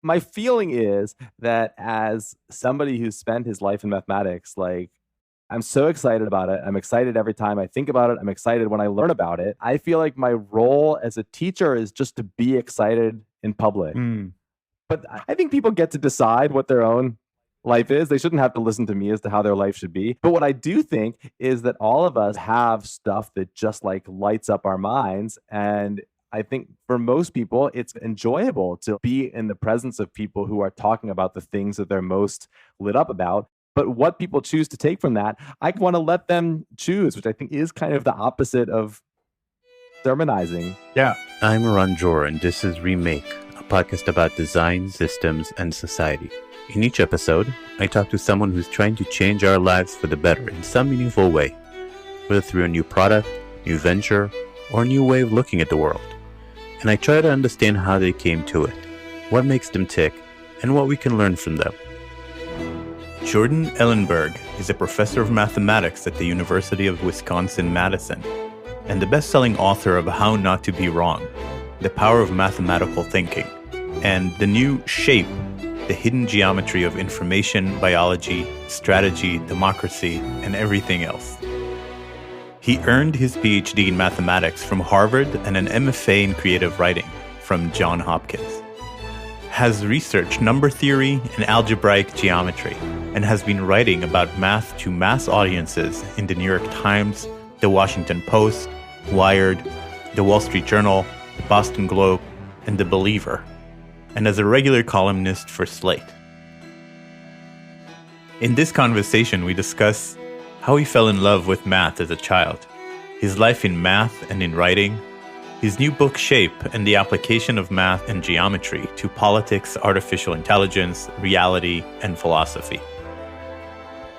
my feeling is that as somebody who's spent his life in mathematics, like I'm so excited about it. I'm excited every time I think about it. I'm excited when I learn about it. I feel like my role as a teacher is just to be excited in public. Mm. But I think people get to decide what their own life is. They shouldn't have to listen to me as to how their life should be. But what I do think is that all of us have stuff that just like lights up our minds. And I think for most people, it's enjoyable to be in the presence of people who are talking about the things that they're most lit up about. But what people choose to take from that, I want to let them choose, which I think is kind of the opposite of sermonizing. Yeah. I'm Ranjor, and this is Remake, a podcast about design, systems, and society. In each episode, I talk to someone who's trying to change our lives for the better in some meaningful way, whether through a new product, new venture, or a new way of looking at the world. And I try to understand how they came to it, what makes them tick, and what we can learn from them. Jordan Ellenberg is a professor of mathematics at the University of Wisconsin-Madison, and the best-selling author of How Not to Be Wrong, The Power of Mathematical Thinking, and the new Shape, The Hidden Geometry of Information, Biology, Strategy, Democracy, and Everything Else. He earned his PhD in mathematics from Harvard and an MFA in creative writing from Johns Hopkins. Has researched number theory and algebraic geometry, and has been writing about math to mass audiences in the New York Times, the Washington Post, Wired, the Wall Street Journal, the Boston Globe, and the Believer, and as a regular columnist for Slate. In this conversation, we discuss how he fell in love with math as a child, his life in math and in writing, his new book Shape, and the application of math and geometry to politics, artificial intelligence, reality, and philosophy.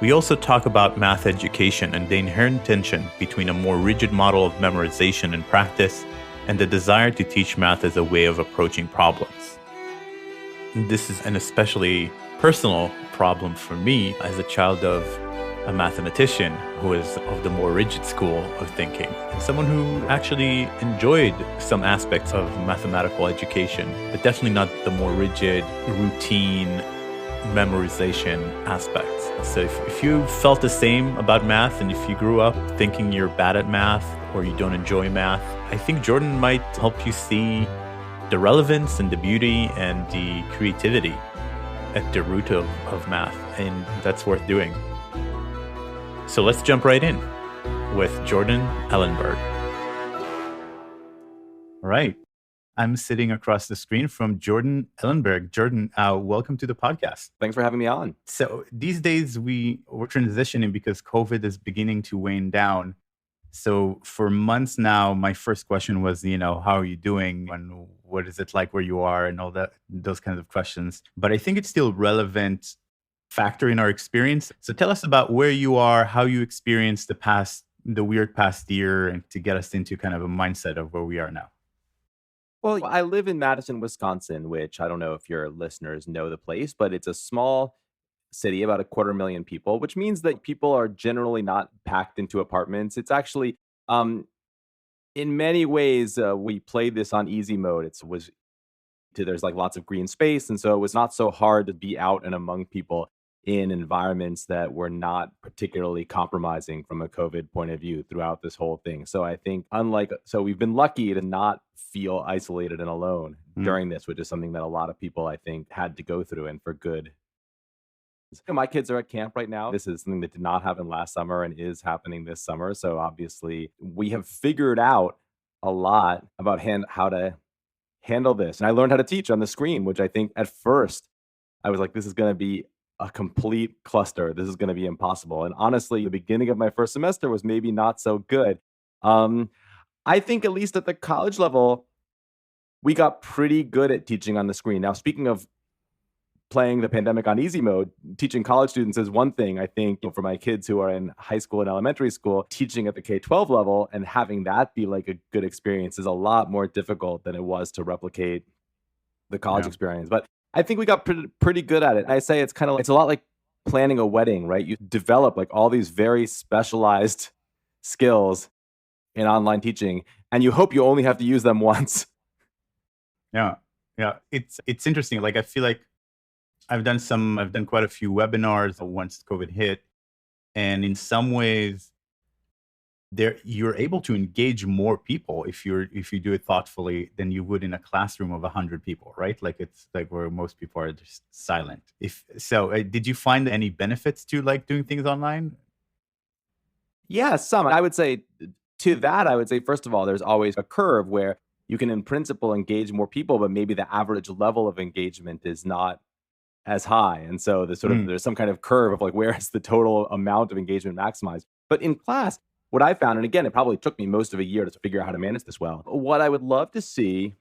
We also talk about math education and the inherent tension between a more rigid model of memorization and practice and the desire to teach math as a way of approaching problems. This is an especially personal problem for me as a child of a mathematician who is of the more rigid school of thinking, and someone who actually enjoyed some aspects of mathematical education, but definitely not the more rigid, routine memorization aspects. So if you felt the same about math, and if you grew up thinking you're bad at math or you don't enjoy math, I think Jordan might help you see the relevance and the beauty and the creativity at the root of math, and that's worth doing. So let's jump right in with Jordan Ellenberg. All right. I'm sitting across the screen from Jordan Ellenberg. Jordan, welcome to the podcast. Thanks for having me on. So these days we're transitioning because COVID is beginning to wane down. So for months now, my first question was, how are you doing? And what is it like where you are and all that, those kinds of questions. But I think it's still relevant factor in our experience. So tell us about where you are, how you experienced the weird past year, and to get us into kind of a mindset of where we are now. Well, I live in Madison, Wisconsin, which I don't know if your listeners know the place, but it's a small city, about 250,000 people, which means that people are generally not packed into apartments. It's actually, in many ways, we played this on easy mode. There's like lots of green space, and so it was not so hard to be out and among people in environments that were not particularly compromising from a COVID point of view throughout this whole thing. So I think we've been lucky to not feel isolated and alone during this, which is something that a lot of people I think had to go through, and for good. My kids are at camp right now. This is something that did not happen last summer and is happening this summer. So obviously we have figured out a lot about how to handle this. And I learned how to teach on the screen, which I think at first I was like, this is going to be a complete cluster. This is going to be impossible. And honestly, the beginning of my first semester was maybe not so good. I think at least at the college level, we got pretty good at teaching on the screen. Now, speaking of playing the pandemic on easy mode, teaching college students is one thing. I think for my kids who are in high school and elementary school, teaching at the K-12 level and having that be like a good experience is a lot more difficult than it was to replicate the college experience. But I think we got pretty good at it. I say it's a lot like planning a wedding, right? You develop like all these very specialized skills in online teaching, and you hope you only have to use them once. Yeah. Yeah, it's interesting. Like I feel like I've done quite a few webinars once COVID hit, and in some ways there you're able to engage more people if you do it thoughtfully than you would in a classroom of 100 people, right? Like it's like where most people are just silent. If so, did you find any benefits to like doing things online? Yeah, some. I would say to that, I would say, first of all, there's always a curve where you can, in principle, engage more people, but maybe the average level of engagement is not as high. And so Mm, there's some kind of curve of like, where is the total amount of engagement maximized? But in class, what I found, and again, it probably took me most of a year to figure out how to manage this well. What I would love to see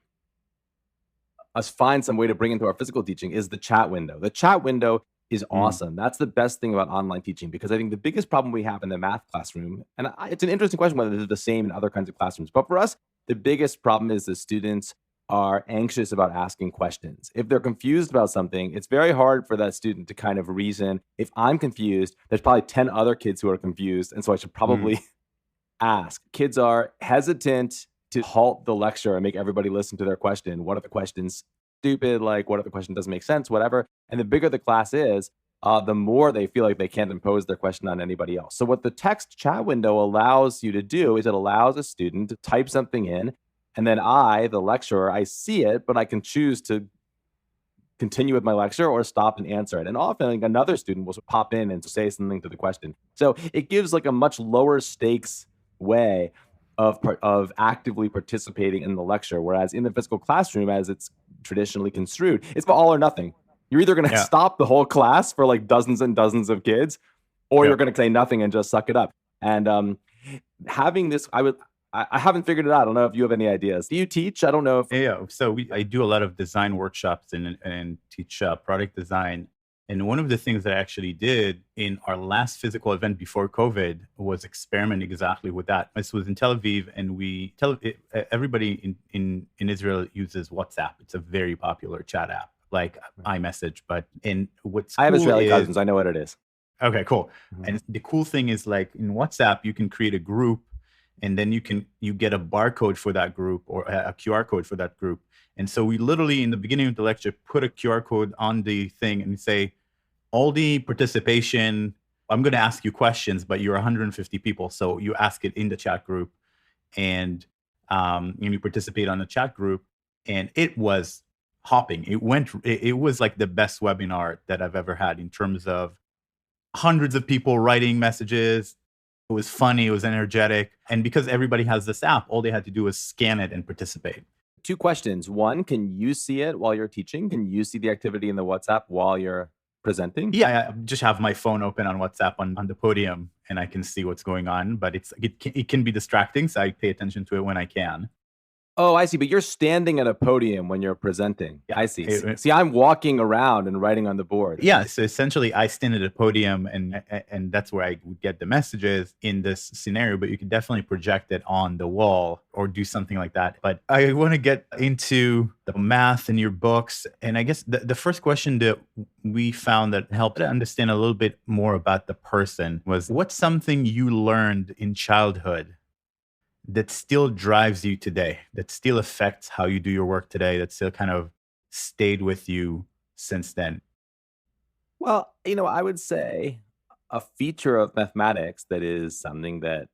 us find some way to bring into our physical teaching is the chat window. The chat window is mm, awesome. That's the best thing about online teaching because I think the biggest problem we have in the math classroom, and it's an interesting question whether they're the same in other kinds of classrooms, but for us, the biggest problem is the students are anxious about asking questions. If they're confused about something, it's very hard for that student to kind of reason. If I'm confused, there's probably 10 other kids who are confused. And so I should mm. probably ask. Kids are hesitant to halt the lecture and make everybody listen to their question. What if the question's stupid? Like, what if the question doesn't make sense? Whatever. And the bigger the class is, the more they feel like they can't impose their question on anybody else. So, what the text chat window allows you to do is it allows a student to type something in, and then I, the lecturer, I see it, but I can choose to continue with my lecture or stop and answer it. And often like, another student will pop in and say something to the question. So it gives like a much lower stakes way of actively participating in the lecture. Whereas in the physical classroom, as it's traditionally construed, it's all or nothing. You're either going to Yeah, stop the whole class for like dozens and dozens of kids, or yeah. you're going to say nothing and just suck it up. And having this, I haven't figured it out. I don't know if you have any ideas. Do you teach? I don't know if Yeah, yeah. So I do a lot of design workshops and teach product design. And one of the things that I actually did in our last physical event before COVID was experiment exactly with that. This was in Tel Aviv, and everybody in Israel uses WhatsApp. It's a very popular chat app, like iMessage. But and what's I have cool Israeli is cousins. I know what it is. okay, cool. Mhm. And the cool thing is like in WhatsApp, you can create a group and then you get a barcode for that group or a QR code for that group. And so we literally in the beginning of the lecture put a QR code on the thing and say all the participation. I'm going to ask you questions, but you're 150 people, so you ask it in the chat group, and you participate on the chat group. And it was hopping. It was like the best webinar that I've ever had in terms of hundreds of people writing messages. It was funny, it was energetic. And because everybody has this app, all they had to do was scan it and participate. Two questions. One, can you see it while you're teaching? Can you see the activity in the WhatsApp while you're presenting? Yeah, I just have my phone open on WhatsApp on the podium and I can see what's going on, but it can be distracting. So I pay attention to it when I can. Oh, I see. But you're standing at a podium when you're presenting. Yeah. I see. See, I'm walking around and writing on the board. Yeah, so essentially I stand at a podium and that's where I would get the messages in this scenario, but you could definitely project it on the wall or do something like that. But I want to get into the math in your books. And I guess the first question that we found that helped to understand a little bit more about the person was what's something you learned in childhood that still drives you today, that still affects how you do your work today, that still kind of stayed with you since then? Well, I would say a feature of mathematics that is something that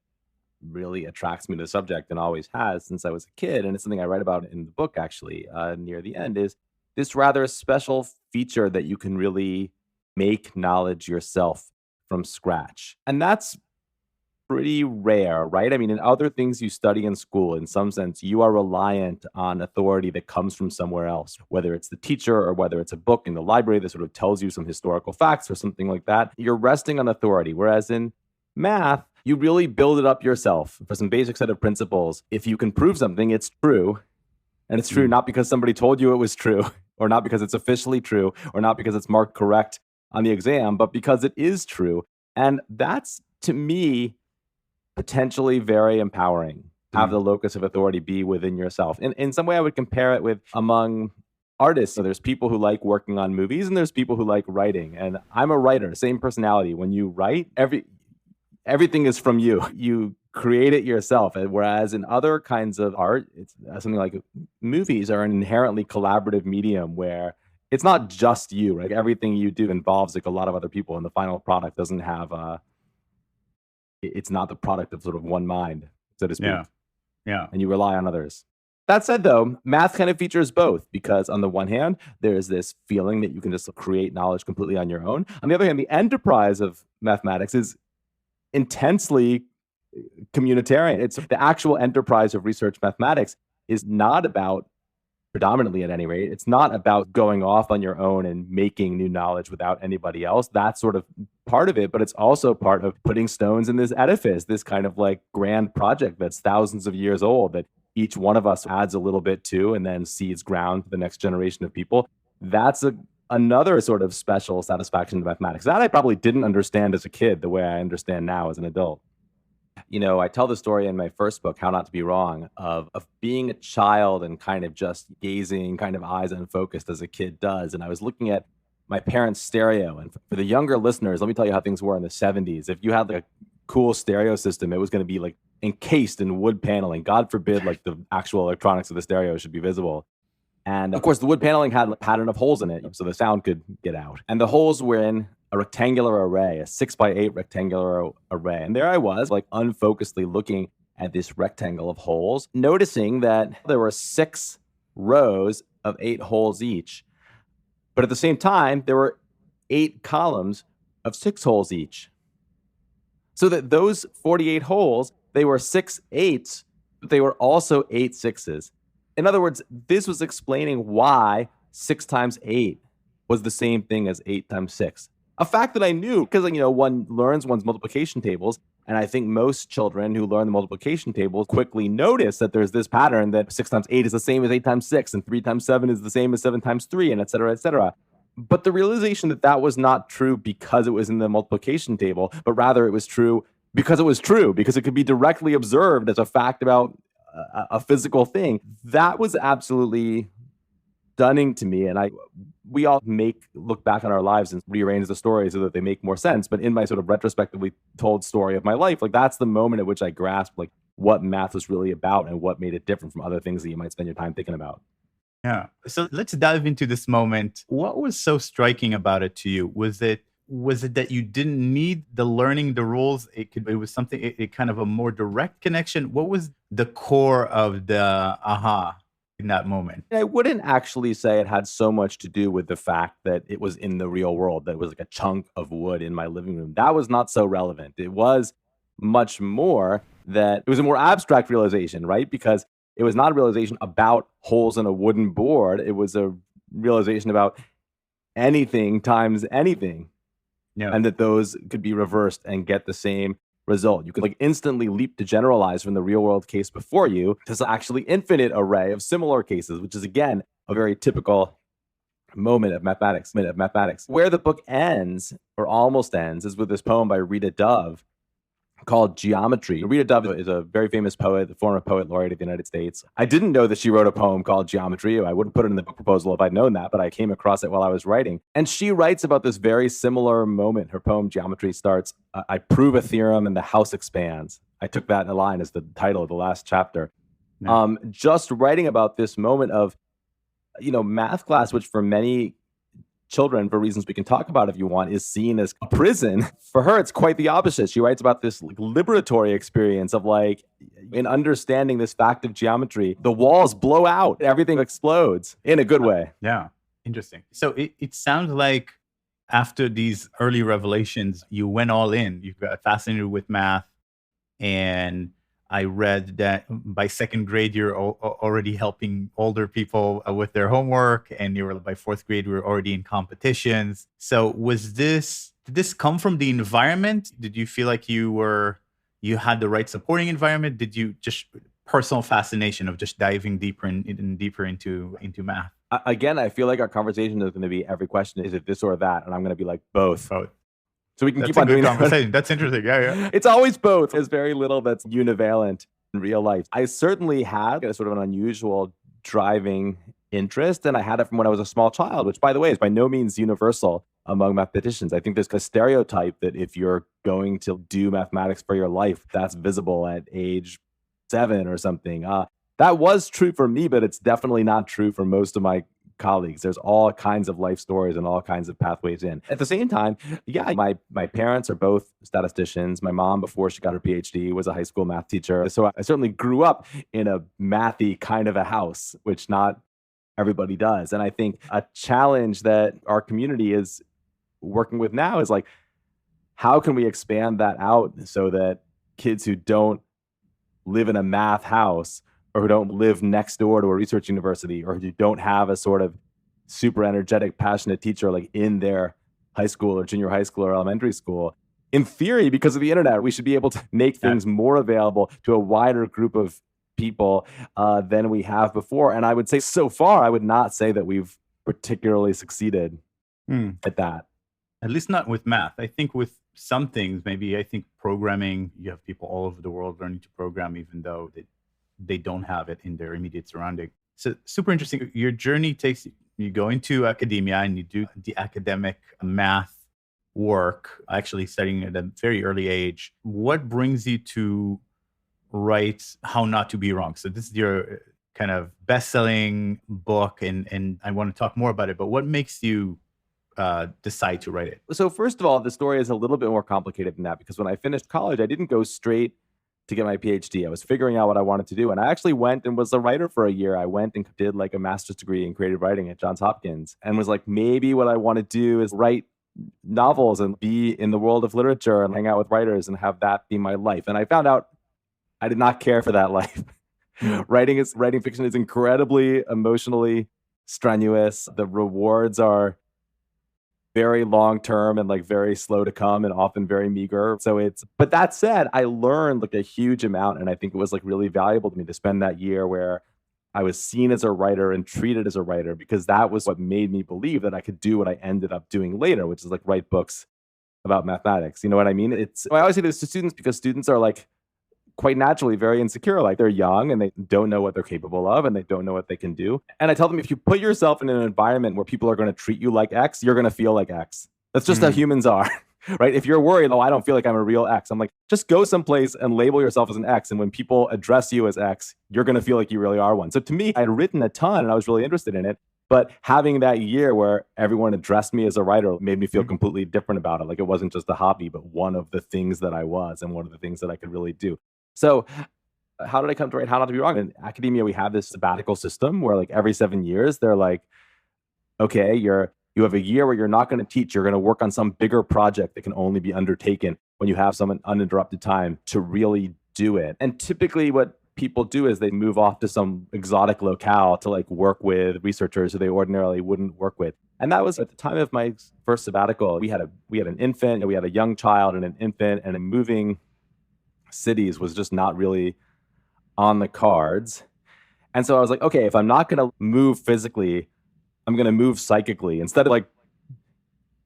really attracts me to the subject and always has since I was a kid, and it's something I write about in the book actually near the end, is this rather special feature that you can really make knowledge yourself from scratch. And that's pretty rare, right? I mean, in other things you study in school, in some sense, you are reliant on authority that comes from somewhere else, whether it's the teacher or whether it's a book in the library that sort of tells you some historical facts or something like that. You're resting on authority. Whereas in math, you really build it up yourself for some basic set of principles. If you can prove something, it's true. And it's true Mm. not because somebody told you it was true, or not because it's officially true, or not because it's marked correct on the exam, but because it is true. And that's, to me, potentially very empowering. Have Mm. the locus of authority be within yourself. In some way, I would compare it with among artists. So there's people who like working on movies and there's people who like writing. And I'm a writer, same personality. When you write, everything is from you. You create it yourself. And whereas in other kinds of art, it's something like movies are an inherently collaborative medium where it's not just you, right? Everything you do involves like a lot of other people, and the final product doesn't have it's not the product of sort of one mind, so to speak, Yeah. Yeah. and you rely on others. That said, though, math kind of features both because on the one hand, there is this feeling that you can just create knowledge completely on your own. On the other hand, the enterprise of mathematics is intensely communitarian. It's the actual enterprise of research mathematics is not about, predominantly at any rate, it's not about going off on your own and making new knowledge without anybody else. That's sort of part of it, but it's also part of putting stones in this edifice, this kind of like grand project that's thousands of years old that each one of us adds a little bit to and then seeds ground for the next generation of people. That's another sort of special satisfaction in mathematics that I probably didn't understand as a kid the way I understand now as an adult. I tell the story in my first book, How Not to Be Wrong, of being a child and kind of just gazing, kind of eyes unfocused as a kid does. And I was looking at my parents' stereo. And for the younger listeners, let me tell you how things were in the 70s. If you had like a cool stereo system, it was going to be like encased in wood paneling. God forbid, like the actual electronics of the stereo should be visible. And of course, the wood paneling had a pattern of holes in it so the sound could get out. And the holes were in a rectangular array, a 6x8 rectangular array. And there I was, like unfocusedly looking at this rectangle of holes, noticing that there were 6 rows of 8 holes each. But at the same time, there were 8 columns of 6 holes each. So that those 48 holes, they were 6 8s, but they were also 8 6s. In other words, this was explaining why 6 times 8 was the same thing as 8 times 6. A fact that I knew because, one learns one's multiplication tables. And I think most children who learn the multiplication tables quickly notice that there's this pattern that 6 times 8 is the same as 8 times 6, and 3 times 7 is the same as 7 times 3, and et cetera, et cetera. But the realization that that was not true because it was in the multiplication table, but rather it was true, because it could be directly observed as a fact about a physical thing, that was absolutely stunning to me. And we all look back on our lives and rearrange the story so that they make more sense. But in my sort of retrospectively told story of my life, like that's the moment at which I grasped like what math was really about and what made it different from other things that you might spend your time thinking about. Yeah. So let's dive into this moment. What was so striking about it to you? Was it that you didn't need the learning the rules? It was something, it kind of a more direct connection. What was the core of the aha in that moment? I wouldn't actually say it had so much to do with the fact that it was in the real world, that it was like a chunk of wood in my living room. That was not so relevant. It was much more that it was a more abstract realization, right? Because it was not a realization about holes in a wooden board. It was a realization about anything times anything. Yeah. And that those could be reversed and get the same result. You could like instantly leap to generalize from the real world case before you to this actually infinite array of similar cases, which is again a very typical moment of mathematics. Where the book ends, or almost ends, is with this poem by Rita Dove called Geometry. Rita Dove is a very famous poet, the former poet laureate of the United States. I didn't know that she wrote a poem called Geometry. I wouldn't put it in the book proposal if I'd known that, but I came across it while I was writing. And she writes about this very similar moment. Her poem Geometry starts, I prove a theorem and the house expands. I took that in a line as the title of the last chapter. Yeah. Just writing about this moment of, math class, which for many children, for reasons we can talk about if you want, is seen as a prison. For her, it's quite the opposite. She writes about this like liberatory experience of like, in understanding this fact of geometry, the walls blow out, everything explodes in a good way. Yeah. Interesting. So it sounds like after these early revelations, you went all in. You got fascinated with math. And I read that by second grade, you're already helping older people with their homework. And you were by fourth grade, we were already in competitions. So did this come from the environment? Did you feel like you had the right supporting environment? Did you just personal fascination of just diving deeper and deeper into math? Again, I feel like our conversation is going to be every question, is it this or that? And I'm going to be like, both. So we can keep on doing conversation. That's interesting. Yeah. It's always both. There's very little that's univalent in real life. I certainly had a sort of an unusual driving interest, and I had it from when I was a small child, which, by the way, is by no means universal. among mathematicians. I think there's a stereotype that if you're going to do mathematics for your life, that's visible at age 7 or something. That was true for me, but it's definitely not true for most of my colleagues. There's all kinds of life stories and all kinds of pathways in. At the same time, yeah, my parents are both statisticians. My mom, before she got her PhD, was a high school math teacher. So I certainly grew up in a mathy kind of a house, which not everybody does. And I think a challenge that our community is working with now is like, how can we expand that out so that kids who don't live in a math house or who don't live next door to a research university or who don't have a sort of super energetic, passionate teacher like in their high school or junior high school or elementary school. In theory, because of the internet, we should be able to make things more available to a wider group of people than we have before. And I would say so far, I would not say that we've particularly succeeded at that. At least not with math. I think with some things, maybe I think programming, you have people all over the world learning to program, even though they don't have it in their immediate surrounding. So super interesting. Your journey takes you go into academia and you do the academic math work, actually studying at a very early age. What brings you to write How Not to Be Wrong? So this is your kind of best-selling book, and I want to talk more about it, but what makes you decide to write it? So first of all, the story is a little bit more complicated than that because when I finished college, I didn't go straight to get my PhD. I was figuring out what I wanted to do. And I actually went and was a writer for a year. I went and did like a master's degree in creative writing at Johns Hopkins and was like, maybe what I want to do is write novels and be in the world of literature and hang out with writers and have that be my life. And I found out I did not care for that life. Writing fiction is incredibly emotionally strenuous. The rewards are very long term and like very slow to come and often very meager. But that said, I learned like a huge amount. And I think it was like really valuable to me to spend that year where I was seen as a writer and treated as a writer, because that was what made me believe that I could do what I ended up doing later, which is like write books about mathematics. You know what I mean? I always say this to students because students are like quite naturally very insecure. Like they're young and they don't know what they're capable of and they don't know what they can do. And I tell them, if you put yourself in an environment where people are going to treat you like X, you're going to feel like X. That's just how humans are, right? If you're worried, oh, I don't feel like I'm a real X. I'm like, just go someplace and label yourself as an X. And when people address you as X, you're going to feel like you really are one. So to me, I'd written a ton and I was really interested in it. But having that year where everyone addressed me as a writer made me feel completely different about it. Like it wasn't just a hobby, but one of the things that I was and one of the things that I could really do. So how did I come to write How Not to Be Wrong? In academia, we have this sabbatical system where like every 7 years, they're like, okay, you have a year where you're not going to teach. You're going to work on some bigger project that can only be undertaken when you have some uninterrupted time to really do it. And typically what people do is they move off to some exotic locale to like work with researchers who they ordinarily wouldn't work with. And that was at the time of my first sabbatical. We had an infant, we had a young child and an infant, and moving cities was just not really on the cards. And so I was like, okay, if I'm not going to move physically, I'm going to move psychically. Instead of like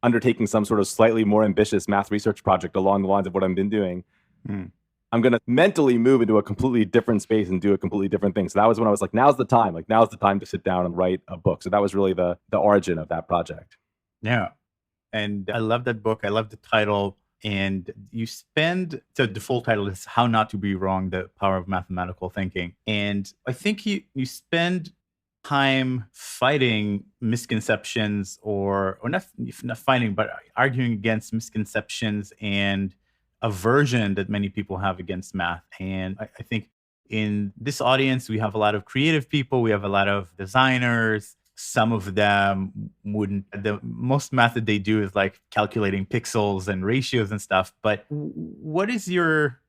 undertaking some sort of slightly more ambitious math research project along the lines of what I've been doing, I'm going to mentally move into a completely different space and do a completely different thing. So that was when I was like, now's the time. Like now's the time to sit down and write a book. So that was really the origin of that project. Yeah. And I love that book. I love the title. And so the full title is How Not to Be Wrong, The Power of Mathematical Thinking. And I think you spend time fighting misconceptions or not fighting, but arguing against misconceptions and aversion that many people have against math. And I think in this audience, we have a lot of creative people. We have a lot of designers. Some of them the most math that they do is like calculating pixels and ratios and stuff. But what is your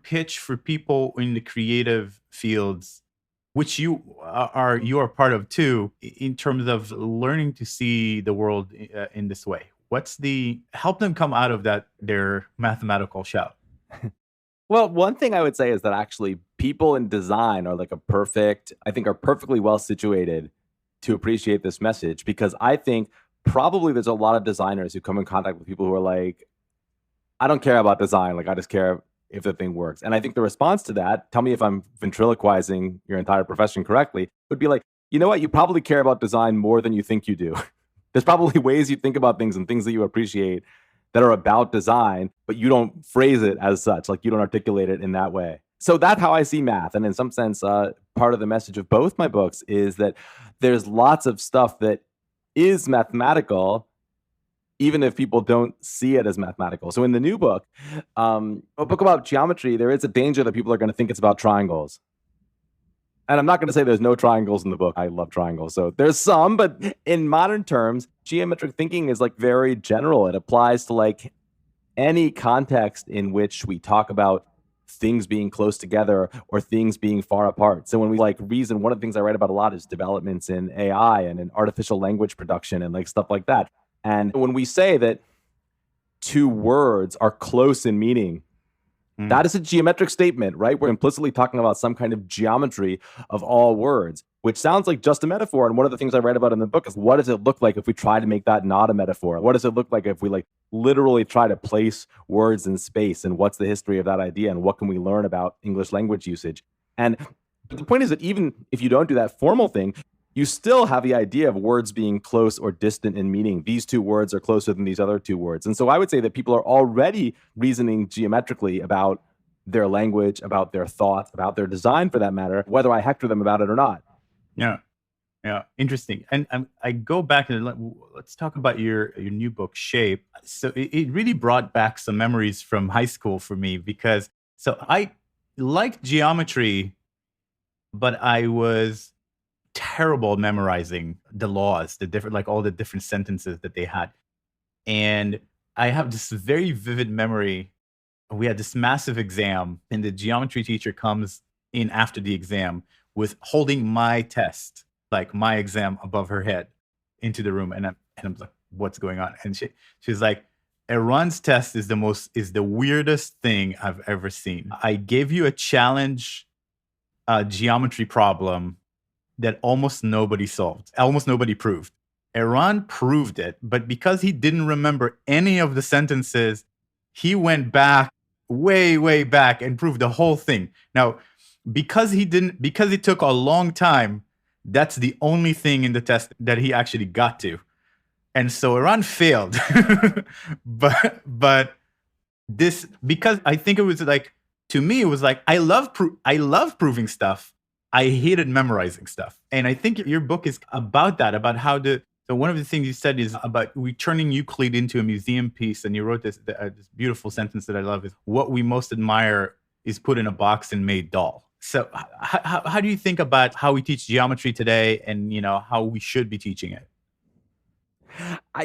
pitch for people in the creative fields, which you are part of too, in terms of learning to see the world in this way? Help them come out of their mathematical shell? Well, one thing I would say is that actually people in design are perfectly well situated to appreciate this message, because I think probably there's a lot of designers who come in contact with people who are like, I don't care about design. Like, I just care if the thing works. And I think the response to that, tell me if I'm ventriloquizing your entire profession correctly, would be like, you know what? You probably care about design more than you think you do. There's probably ways you think about things and things that you appreciate that are about design, but you don't phrase it as such. Like you don't articulate it in that way. So that's how I see math. And in some sense, part of the message of both my books is that there's lots of stuff that is mathematical, even if people don't see it as mathematical. So in the new book, a book about geometry, there is a danger that people are going to think it's about triangles. And I'm not going to say there's no triangles in the book. I love triangles. So there's some, but in modern terms, geometric thinking is like very general. It applies to like any context in which we talk about things being close together or things being far apart. So when we like reason, one of the things I write about a lot is developments in AI and in artificial language production and like stuff like that. And when we say that two words are close in meaning, that is a geometric statement, right? We're implicitly talking about some kind of geometry of all words, which sounds like just a metaphor. And one of the things I write about in the book is what does it look like if we try to make that not a metaphor? What does it look like if we like literally try to place words in space? And what's the history of that idea? And what can we learn about English language usage? And the point is that even if you don't do that formal thing, you still have the idea of words being close or distant in meaning. These two words are closer than these other two words. And so I would say that people are already reasoning geometrically about their language, about their thought, about their design for that matter, whether I hector them about it or not. Yeah. Yeah. Interesting. And I go back and let's talk about your new book, Shape. So it really brought back some memories from high school for me because so I liked geometry, but I was terrible at memorizing the laws, the different, like all the different sentences that they had. And I have this very vivid memory. We had this massive exam, and the geometry teacher comes in after the exam with holding my test, like my exam above her head into the room. And I'm like, what's going on? And she's like, Aaron's test is the weirdest thing I've ever seen. I gave you a challenge geometry problem that almost nobody solved, almost nobody proved. Aaron proved it, but because he didn't remember any of the sentences, he went back, way, way back and proved the whole thing. Now, because it took a long time, that's the only thing in the test that he actually got to. And so Aaron failed. but this, because I think it was like, to me, it was like, I love proving stuff. I hated memorizing stuff. And I think your book is about that, about how so one of the things you said is about turning Euclid into a museum piece. And you wrote this beautiful sentence that I love is, what we most admire is put in a box and made dull. So how do you think about how we teach geometry today and, how we should be teaching it?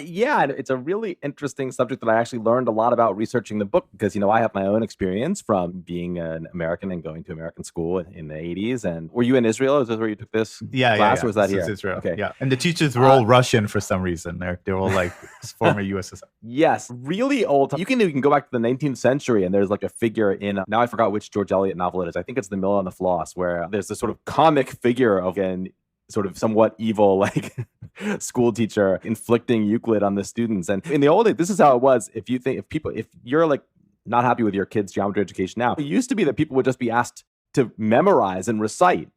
Yeah, it's a really interesting subject that I actually learned a lot about researching the book because, I have my own experience from being an American and going to American school in the 80s. And were you in Israel? Is this where you took this class or was that This here? is Israel. Okay. Yeah. And the teachers were all Russian for some reason. They're all like former USSR. Yes, really old. You can go back to the 19th century and there's like a figure in, now I forgot which George Eliot novel it is. I think it's The Mill on the Floss, where there's this sort of comic figure of an sort of somewhat evil like school teacher inflicting Euclid on the students. And in the old days, this is how it was. If you're like not happy with your kids' geometry education now, it used to be that people would just be asked to memorize and recite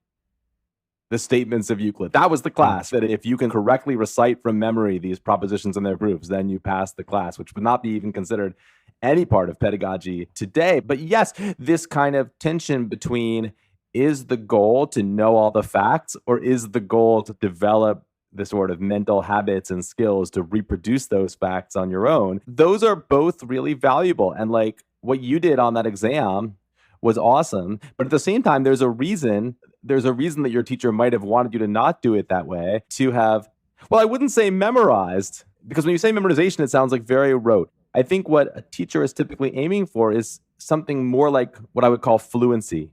the statements of Euclid. That was the class, that if you can correctly recite from memory these propositions and their proofs, then you pass the class, which would not be even considered any part of pedagogy today. But yes, this kind of tension between, is the goal to know all the facts, or is the goal to develop the sort of mental habits and skills to reproduce those facts on your own? Those are both really valuable. And like what you did on that exam was awesome. But at the same time, there's a reason that your teacher might have wanted you to not do it that way, to have, well, I wouldn't say memorized, because when you say memorization, it sounds like very rote. I think what a teacher is typically aiming for is something more like what I would call fluency.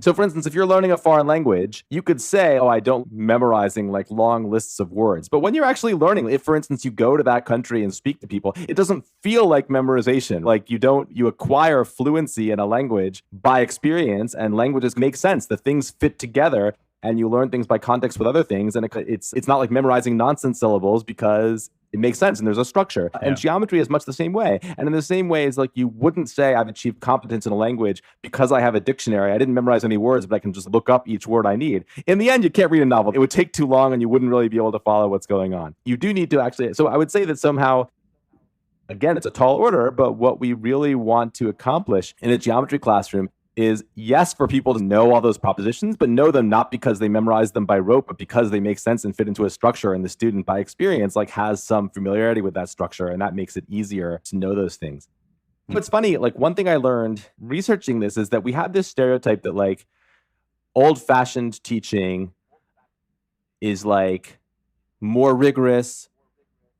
So for instance, if you're learning a foreign language, you could say, oh, I don't memorizing like long lists of words. But when you're actually learning, if for instance, you go to that country and speak to people, it doesn't feel like memorization. Like you acquire fluency in a language by experience, and languages make sense. The things fit together and you learn things by context with other things. And it's not like memorizing nonsense syllables, because it makes sense and there's a structure. And geometry is much the same way. And in the same way as like you wouldn't say I've achieved competence in a language because I have a dictionary. I didn't memorize any words, but I can just look up each word I need. In the end, you can't read a novel. It would take too long and you wouldn't really be able to follow what's going on. You do need to actually, so I would say that somehow, again, it's a tall order, but what we really want to accomplish in a geometry classroom is, yes, for people to know all those propositions, but know them not because they memorize them by rote, but because they make sense and fit into a structure, and the student by experience like has some familiarity with that structure, and that makes it easier to know those things. But it's funny, like one thing I learned researching this is that we have this stereotype that like old-fashioned teaching is like more rigorous,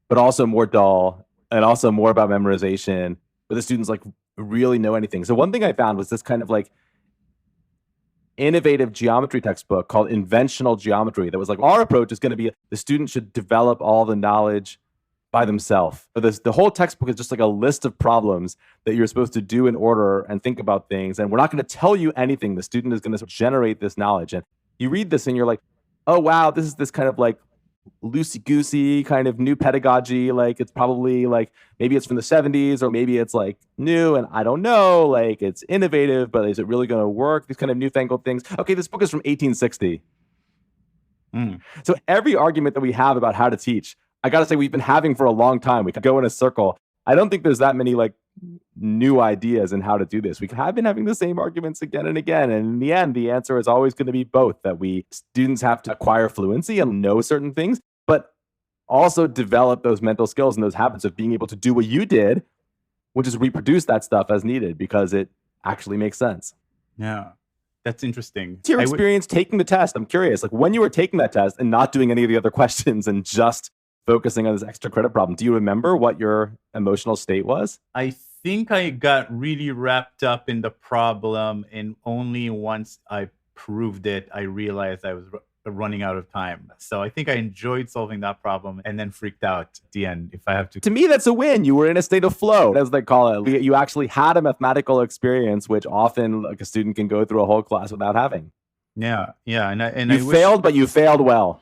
but also more dull, and also more about memorization, but the students like really know anything. So one thing I found was this kind of like innovative geometry textbook called Inventional Geometry that was like, our approach is going to be the student should develop all the knowledge by themselves. The whole textbook is just like a list of problems that you're supposed to do in order and think about things. And we're not going to tell you anything. The student is going to generate this knowledge. And you read this and you're like, oh, wow, this is this kind of like loosey-goosey kind of new pedagogy. Like it's probably like, maybe it's from the 70s or maybe it's like new and I don't know, like it's innovative, but is it really going to work? These kind of newfangled things. Okay, this book is from 1860. So every argument that we have about how to teach, I got to say we've been having for a long time. We could go in a circle. I don't think there's that many like new ideas in how to do this. We have been having the same arguments again and again. And in the end, the answer is always going to be both, that students have to acquire fluency and know certain things, but also develop those mental skills and those habits of being able to do what you did, which is reproduce that stuff as needed because it actually makes sense. Yeah. That's interesting. What's your experience taking the test? I'm curious, like when you were taking that test and not doing any of the other questions and just focusing on this extra credit problem, do you remember what your emotional state was? I think I got really wrapped up in the problem, and only once I proved it, I realized I was running out of time. So I think I enjoyed solving that problem and then freaked out at the end, if I have to. To me, that's a win. You were in a state of flow, as they call it. You actually had a mathematical experience, which often like a student can go through a whole class without having. Yeah. And you failed, but you failed well.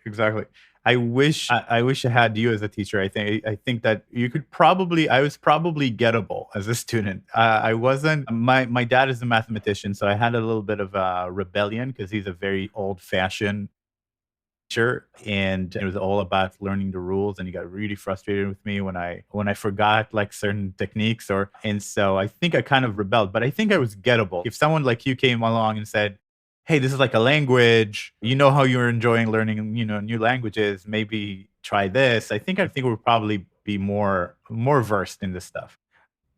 Exactly. I wish I had you as a teacher. I think that I was probably gettable as a student. I wasn't. My dad is a mathematician, so I had a little bit of a rebellion because he's a very old-fashioned teacher, and it was all about learning the rules. And he got really frustrated with me when I forgot like certain techniques, and so I think I kind of rebelled. But I think I was gettable. If someone like you came along and said, hey, this is like a language. You know how you're enjoying learning, new languages. Maybe try this. I think we'll probably be more versed in this stuff.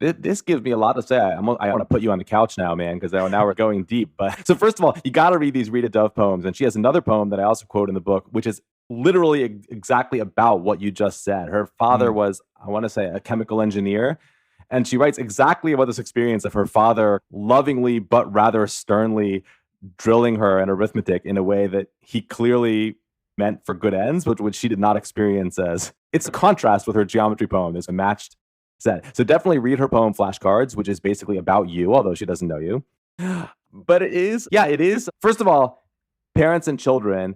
This gives me a lot to say. I want to put you on the couch now, man, because now we're going deep. But so first of all, you got to read these Rita Dove poems. And she has another poem that I also quote in the book, which is literally exactly about what you just said. Her father was, I want to say, a chemical engineer. And she writes exactly about this experience of her father lovingly, but rather sternly drilling her in arithmetic in a way that he clearly meant for good ends, but which she did not experience as. It's a contrast with her geometry poem. There's a matched set. So definitely read her poem Flashcards, which is basically about you, although she doesn't know you. But it is. First of all, parents and children,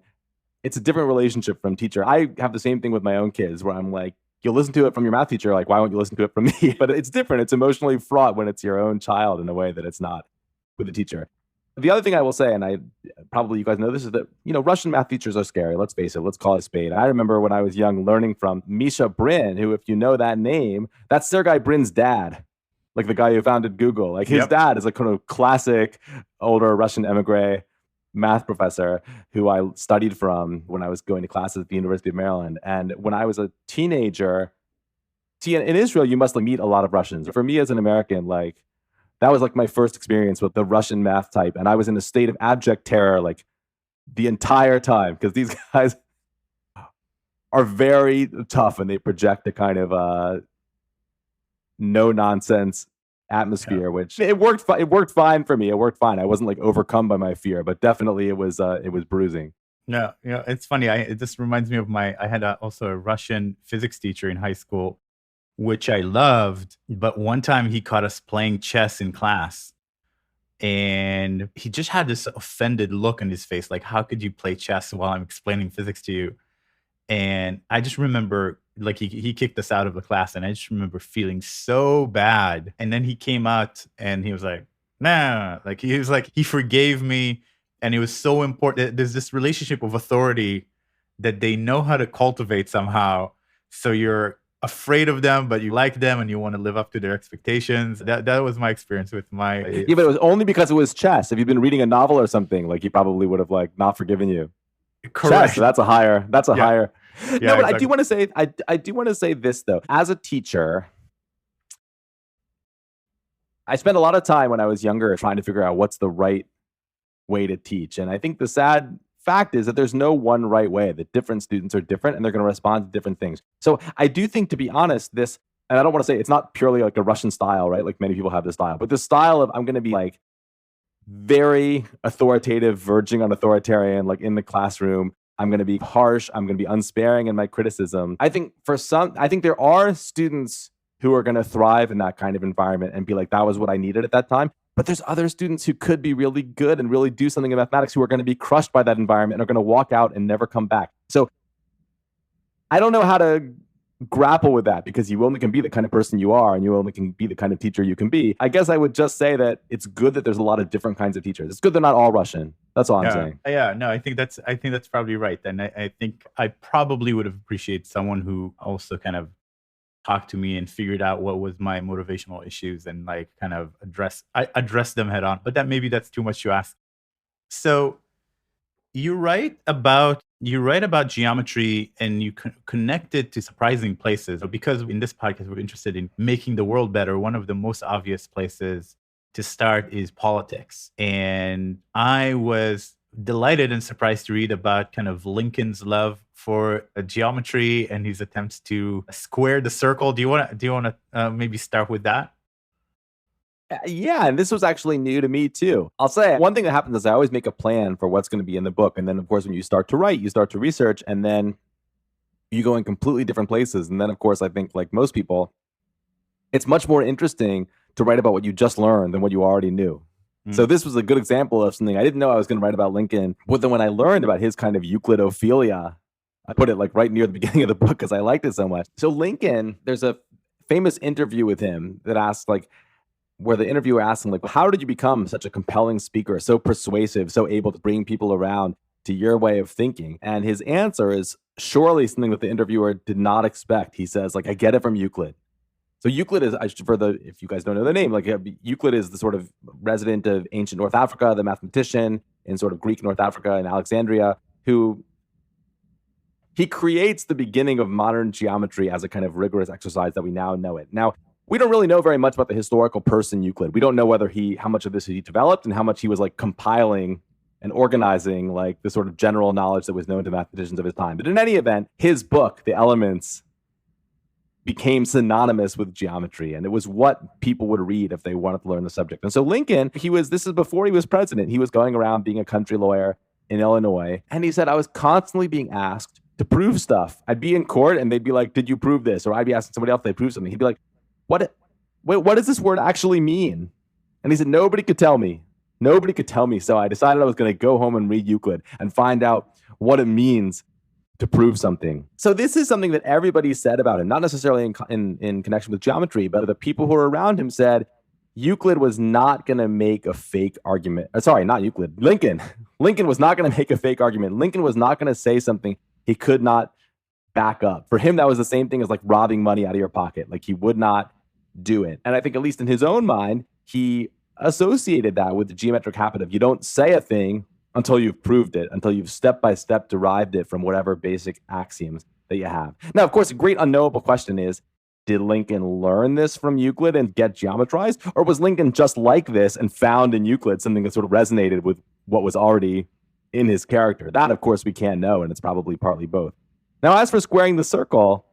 it's a different relationship from teacher. I have the same thing with my own kids where I'm like, you'll listen to it from your math teacher. Like, why won't you listen to it from me? But it's different. It's emotionally fraught when it's your own child in a way that it's not with a teacher. The other thing I will say, and I probably you guys know this, is that, Russian math teachers are scary. Let's face it. Let's call it a spade. I remember when I was young learning from Misha Brin, who, if you know that name, that's Sergey Brin's dad, like the guy who founded Google. Like his dad is a kind of classic older Russian emigre math professor who I studied from when I was going to classes at the University of Maryland. And when I was a teenager, in Israel, you must meet a lot of Russians. For me as an American, that was like my first experience with the Russian math type. And I was in a state of abject terror like the entire time because these guys are very tough and they project a kind of no nonsense atmosphere, which it worked fine for me. It worked fine. I wasn't like overcome by my fear, but definitely it was bruising. No, it's funny. It just reminds me of I had also a Russian physics teacher in high school, which I loved. But one time he caught us playing chess in class, and he just had this offended look on his face. Like, how could you play chess while I'm explaining physics to you? And I just remember like he kicked us out of the class, and I just remember feeling so bad. And then he came out and he was like, nah, like he was like, he forgave me. And it was so important. There's this relationship of authority that they know how to cultivate somehow. So you're afraid of them, but you like them and you want to live up to their expectations. That was my experience with my Yeah, but it was only because it was chess. If you'd been reading a novel or something, like he probably would have like not forgiven you. Chess, correct. so that's a higher. That's a Yeah. higher. Yeah, No, but I exactly. do want to say, I do want to say this though. As a teacher, I spent a lot of time when I was younger trying to figure out what's the right way to teach. And I think the sad fact is that there's no one right way, that different students are different and they're going to respond to different things. So I do think, to be honest, this, and I don't want to say it's not purely like a Russian style, right? Like many people have this style, but the style of I'm going to be like very authoritative, verging on authoritarian, like in the classroom. I'm going to be harsh. I'm going to be unsparing in my criticism. I think I think there are students who are going to thrive in that kind of environment and be like, that was what I needed at that time. But there's other students who could be really good and really do something in mathematics who are going to be crushed by that environment and are going to walk out and never come back. So I don't know how to grapple with that, because you only can be the kind of person you are and you only can be the kind of teacher you can be. I guess I would just say that it's good that there's a lot of different kinds of teachers. It's good they're not all Russian. That's all I'm saying. Yeah, no, I think that's probably right. And I think I probably would have appreciated someone who also kind of talked to me and figured out what was my motivational issues and like kind of address them head on. But that's too much to ask. So you write about geometry, and you connect it to surprising places. Because in this podcast we're interested in making the world better, one of the most obvious places to start is politics. And I was delighted and surprised to read about kind of Lincoln's love for geometry and his attempts to square the circle. Do you want to maybe start with that? Yeah, and this was actually new to me too. I'll say one thing that happens is I always make a plan for what's going to be in the book. And then, of course, when you start to write, you start to research, and then you go in completely different places. And then, of course, I think like most people, it's much more interesting to write about what you just learned than what you already knew. So this was a good example of something I didn't know I was going to write about Lincoln. But then when I learned about his kind of Euclidophilia, I put it like right near the beginning of the book because I liked it so much. So Lincoln, there's a famous interview with him that asks like, where the interviewer asked him like, how did you become such a compelling speaker, so persuasive, so able to bring people around to your way of thinking? And his answer is surely something that the interviewer did not expect. He says like, I get it from Euclid. So Euclid is, if you guys don't know the name, like Euclid is the sort of resident of ancient North Africa, the mathematician in sort of Greek North Africa in Alexandria, who he creates the beginning of modern geometry as a kind of rigorous exercise that we now know it. Now, we don't really know very much about the historical person Euclid. We don't know how much of this he developed and how much he was like compiling and organizing like the sort of general knowledge that was known to mathematicians of his time. But in any event, his book, The Elements, became synonymous with geometry, and it was what people would read if they wanted to learn the subject. And so Lincoln, this is before he was president. He was going around being a country lawyer in Illinois, and he said, I was constantly being asked to prove stuff. I'd be in court and they'd be like, did you prove this? Or I'd be asking somebody else if they prove something. He'd be like, what does this word actually mean? And he said, nobody could tell me. Nobody could tell me. So I decided I was going to go home and read Euclid and find out what it means to prove something. So this is something that everybody said about him, not necessarily in connection with geometry, but the people who were around him said Euclid was not going to make a fake argument. Sorry, not Euclid. Lincoln. Lincoln was not going to make a fake argument. Lincoln was not going to say something he could not back up. For him, that was the same thing as like robbing money out of your pocket. Like he would not do it. And I think at least in his own mind, he associated that with the geometric habit of you don't say a thing until you've proved it, until you've step by step derived it from whatever basic axioms that you have. Now, of course, a great unknowable question is, did Lincoln learn this from Euclid and get geometrized? Or was Lincoln just like this and found in Euclid something that sort of resonated with what was already in his character? That, of course, we can't know, and it's probably partly both. Now, as for squaring the circle,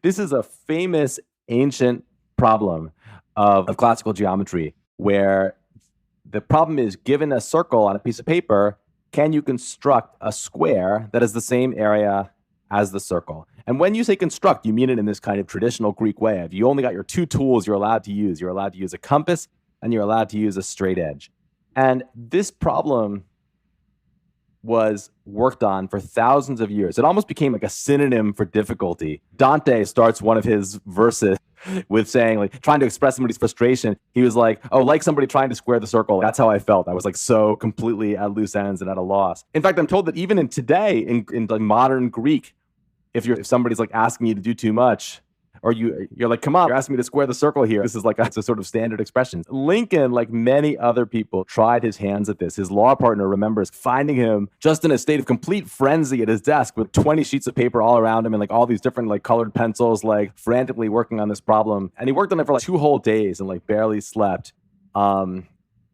this is a famous ancient problem of classical geometry, where the problem is, given a circle on a piece of paper, can you construct a square that has the same area as the circle? And when you say construct, you mean it in this kind of traditional Greek way of you only got your two tools you're allowed to use. You're allowed to use a compass and you're allowed to use a straight edge. And this problem was worked on for thousands of years. It almost became like a synonym for difficulty. Dante starts one of his verses with saying, like, trying to express somebody's frustration. He was like, oh, like somebody trying to square the circle. That's how I felt. I was like so completely at loose ends and at a loss. In fact, I'm told that even in today, in like modern Greek, if somebody's like asking you to do too much, or you're like, come on, you're asking me to square the circle here. This is like a sort of standard expression. Lincoln, like many other people, tried his hands at this. His law partner remembers finding him just in a state of complete frenzy at his desk with 20 sheets of paper all around him and like all these different like colored pencils, like frantically working on this problem. And he worked on it for like 2 whole days and like barely slept. And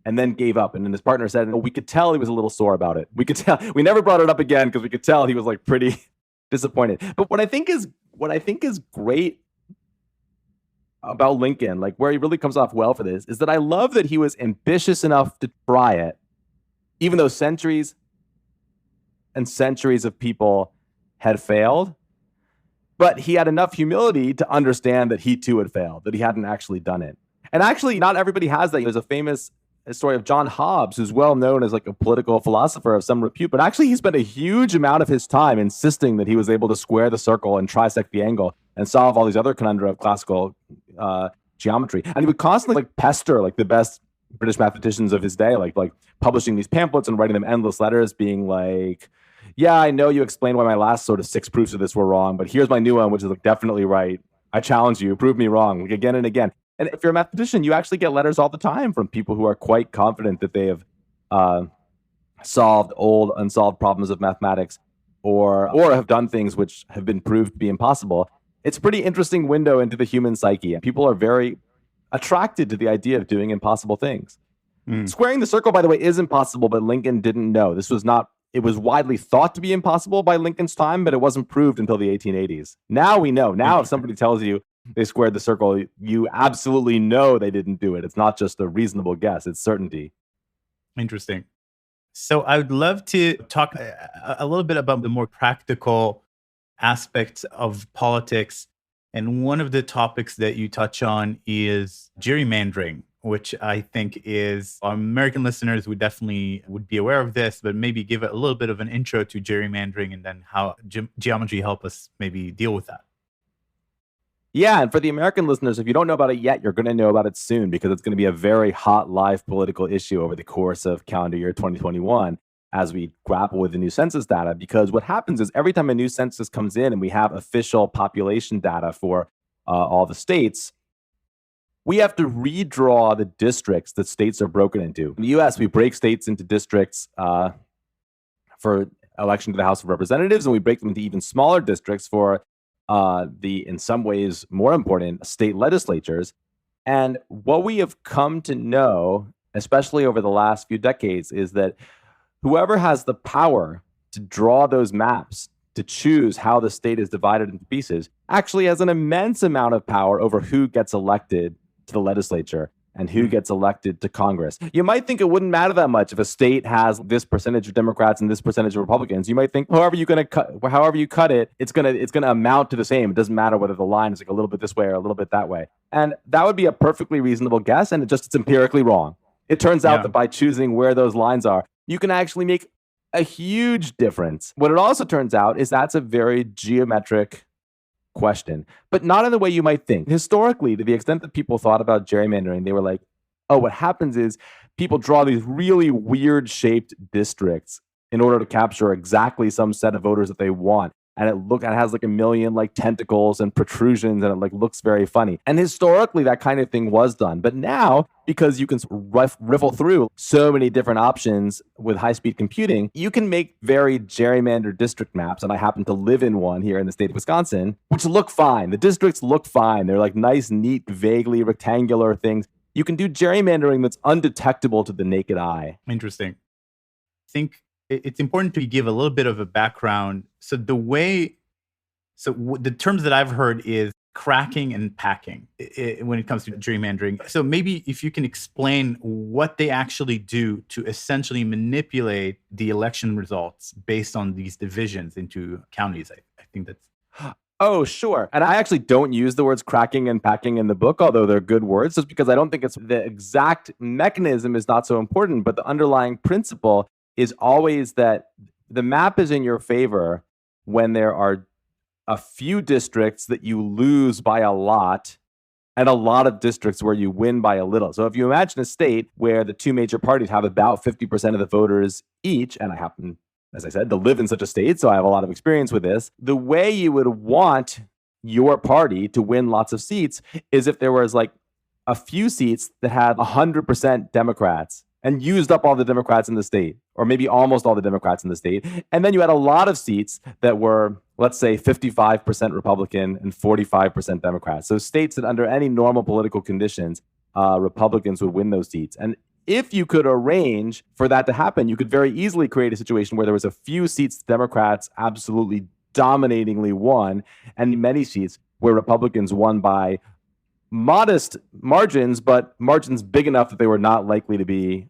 then gave up. And then his partner said, we could tell he was a little sore about it. We could tell. We never brought it up again because we could tell he was like pretty disappointed. But what I think is great about Lincoln, like where he really comes off well for this, is that I love that he was ambitious enough to try it, even though centuries and centuries of people had failed. But he had enough humility to understand that he too had failed, that he hadn't actually done it. And actually, not everybody has that. There's a famous story of John Hobbes, who's well known as like a political philosopher of some repute, but actually he spent a huge amount of his time insisting that he was able to square the circle and trisect the angle and solve all these other conundra of classical geometry. And he would constantly like pester like the best British mathematicians of his day, like publishing these pamphlets and writing them endless letters being like, yeah, I know you explained why my last sort of 6 proofs of this were wrong, but here's my new one, which is like definitely right. I challenge you, prove me wrong, like again and again. And if you're a mathematician, you actually get letters all the time from people who are quite confident that they have solved old, unsolved problems of mathematics or have done things which have been proved to be impossible. It's a pretty interesting window into the human psyche. And people are very attracted to the idea of doing impossible things. Squaring the circle, by the way, is impossible, but Lincoln didn't know. It was widely thought to be impossible by Lincoln's time, but it wasn't proved until the 1880s. Now we know. Now if somebody tells you they squared the circle, you absolutely know they didn't do it. It's not just a reasonable guess, it's certainty. Interesting. So I would love to talk a little bit about the more practical aspects of politics. And one of the topics that you touch on is gerrymandering, which I think is, our American listeners would definitely be aware of this, but maybe give it a little bit of an intro to gerrymandering and then how geometry help us maybe deal with that. Yeah, and for the American listeners, if you don't know about it yet, you're going to know about it soon because it's going to be a very hot live political issue over the course of calendar year 2021 as we grapple with the new census data. Because what happens is every time a new census comes in and we have official population data for all the states, we have to redraw the districts that states are broken into. In the US, we break states into districts for election to the House of Representatives, and we break them into even smaller districts for the, in some ways, more important state legislatures. And what we have come to know, especially over the last few decades, is that whoever has the power to draw those maps, to choose how the state is divided into pieces, actually has an immense amount of power over who gets elected to the legislature and who gets elected to Congress. You might think it wouldn't matter that much if a state has this percentage of Democrats and this percentage of Republicans. You might think, however you cut it, it's gonna amount to the same. It doesn't matter whether the line is like a little bit this way or a little bit that way. And that would be a perfectly reasonable guess, and it's empirically wrong. It turns out that by choosing where those lines are, you can actually make a huge difference. What it also turns out is that's a very geometric question, but not in the way you might think. Historically, to the extent that people thought about gerrymandering, they were like, oh, what happens is people draw these really weird shaped districts in order to capture exactly some set of voters that they want. And it has like a million like tentacles and protrusions, and it like looks very funny. And historically, that kind of thing was done. But now, because you can riffle through so many different options with high-speed computing, you can make very gerrymandered district maps. And I happen to live in one here in the state of Wisconsin, which look fine. The districts look fine. They're like nice, neat, vaguely rectangular things. You can do gerrymandering that's undetectable to the naked eye. Interesting. I think it's important to give a little bit of a background. So the terms that I've heard is cracking and packing when it comes to gerrymandering. So maybe if you can explain what they actually do to essentially manipulate the election results based on these divisions into counties. I think that's... Oh, sure. And I actually don't use the words cracking and packing in the book, although they're good words, just because I don't think it's the exact mechanism is not so important, but the underlying principle is always that the map is in your favor when there are a few districts that you lose by a lot and a lot of districts where you win by a little. So if you imagine a state where the two major parties have about 50% of the voters each, and I happen, as I said, to live in such a state, so I have a lot of experience with this, the way you would want your party to win lots of seats is if there was like a few seats that had 100% Democrats and used up all the Democrats in the state, or maybe almost all the Democrats in the state. And then you had a lot of seats that were, let's say, 55% Republican and 45% Democrats. So states that under any normal political conditions, Republicans would win those seats. And if you could arrange for that to happen, you could very easily create a situation where there was a few seats Democrats absolutely dominatingly won, and many seats where Republicans won by modest margins, but margins big enough that they were not likely to be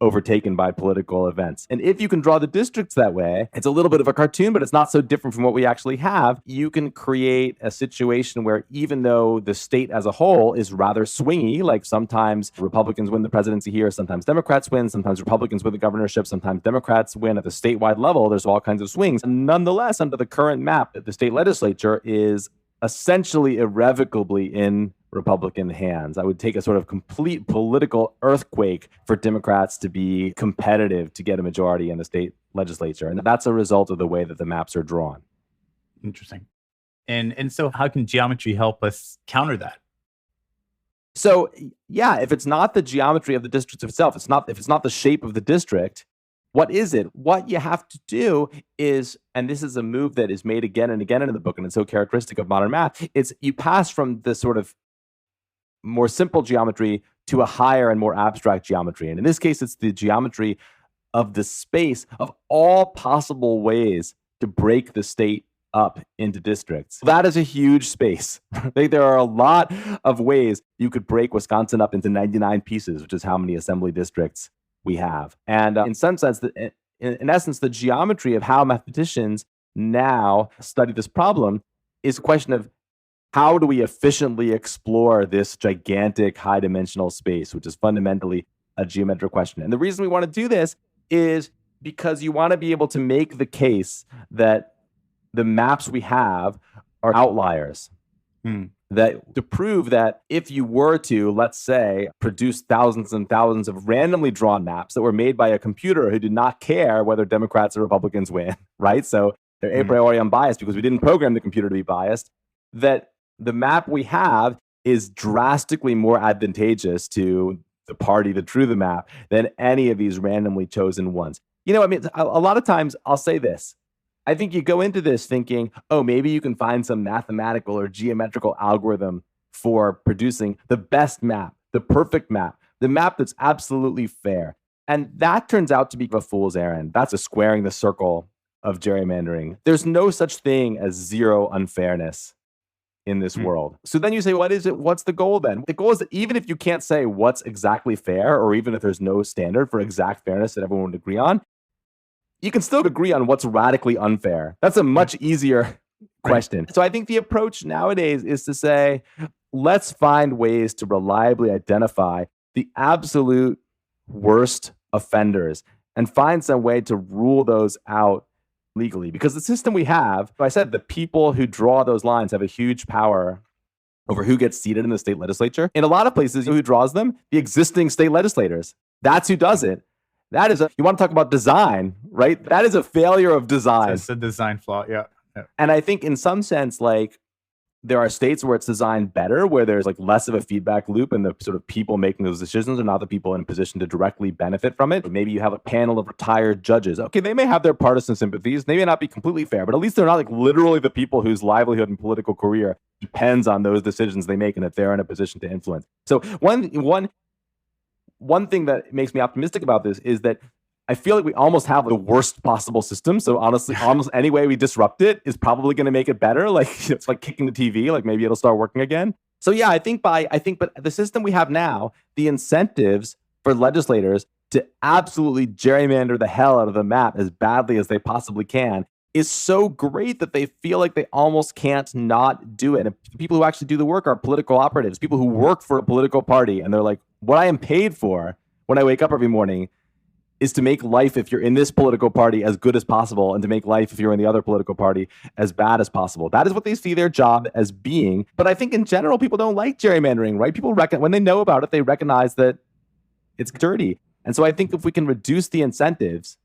overtaken by political events. And if you can draw the districts that way, it's a little bit of a cartoon, but it's not so different from what we actually have. You can create a situation where even though the state as a whole is rather swingy, like sometimes Republicans win the presidency here, sometimes Democrats win, sometimes Republicans win the governorship, sometimes Democrats win at the statewide level, there's all kinds of swings. Nonetheless, under the current map, the state legislature is essentially irrevocably in Republican hands. I would take a sort of complete political earthquake for Democrats to be competitive to get a majority in the state legislature. And that's a result of the way that the maps are drawn. Interesting. And so how can geometry help us counter that? So yeah, if it's not the geometry of the district itself, if it's not the shape of the district, what is it? What you have to do is, and this is a move that is made again and again in the book, and it's so characteristic of modern math, it's you pass from the sort of more simple geometry to a higher and more abstract geometry. And in this case, it's the geometry of the space of all possible ways to break the state up into districts. That is a huge space. There are a lot of ways you could break Wisconsin up into 99 pieces, which is how many assembly districts we have. And in some sense, in essence, the geometry of how mathematicians now study this problem is a question of how do we efficiently explore this gigantic high-dimensional space, which is fundamentally a geometric question. And the reason we want to do this is because you want to be able to make the case that the maps we have are outliers. That to prove that if you were to, let's say, produce thousands and thousands of randomly drawn maps that were made by a computer who did not care whether Democrats or Republicans win, right? So they're a priori unbiased because we didn't program the computer to be biased, that the map we have is drastically more advantageous to the party that drew the map than any of these randomly chosen ones. You know, I mean, a lot of times I'll say this. I think you go into this thinking, oh, maybe you can find some mathematical or geometrical algorithm for producing the best map, the perfect map, the map that's absolutely fair. And that turns out to be a fool's errand. That's a squaring the circle of gerrymandering. There's no such thing as zero unfairness in this world. So then you say, what is it? What's the goal then? The goal is that even if you can't say what's exactly fair, or even if there's no standard for exact fairness that everyone would agree on, you can still agree on what's radically unfair. That's a much easier question. So I think the approach nowadays is to say, let's find ways to reliably identify the absolute worst offenders and find some way to rule those out legally. Because the system we have, I said, the people who draw those lines have a huge power over who gets seated in the state legislature. In a lot of places, who draws them? The existing state legislators. That's who does it. That is you want to talk about design, right? That is a failure of design. It's a design flaw, yeah. And I think in some sense, like, there are states where it's designed better, where there's like less of a feedback loop and the sort of people making those decisions are not the people in a position to directly benefit from it. Maybe you have a panel of retired judges. Okay, they may have their partisan sympathies. They may not be completely fair, but at least they're not like literally the people whose livelihood and political career depends on those decisions they make and that they're in a position to influence. So one thing that makes me optimistic about this is that I feel like we almost have the worst possible system. So honestly, almost any way we disrupt it is probably going to make it better. Like, it's like kicking the TV, like maybe it'll start working again. So yeah, but the system we have now, the incentives for legislators to absolutely gerrymander the hell out of the map as badly as they possibly can is so great that they feel like they almost can't not do it. And people who actually do the work are political operatives, people who work for a political party. And they're like, what I am paid for when I wake up every morning is to make life, if you're in this political party, as good as possible, and to make life, if you're in the other political party, as bad as possible. That is what they see their job as being. But I think in general, people don't like gerrymandering, right? People when they know about it, they recognize that it's dirty. And so I think if we can reduce the incentives,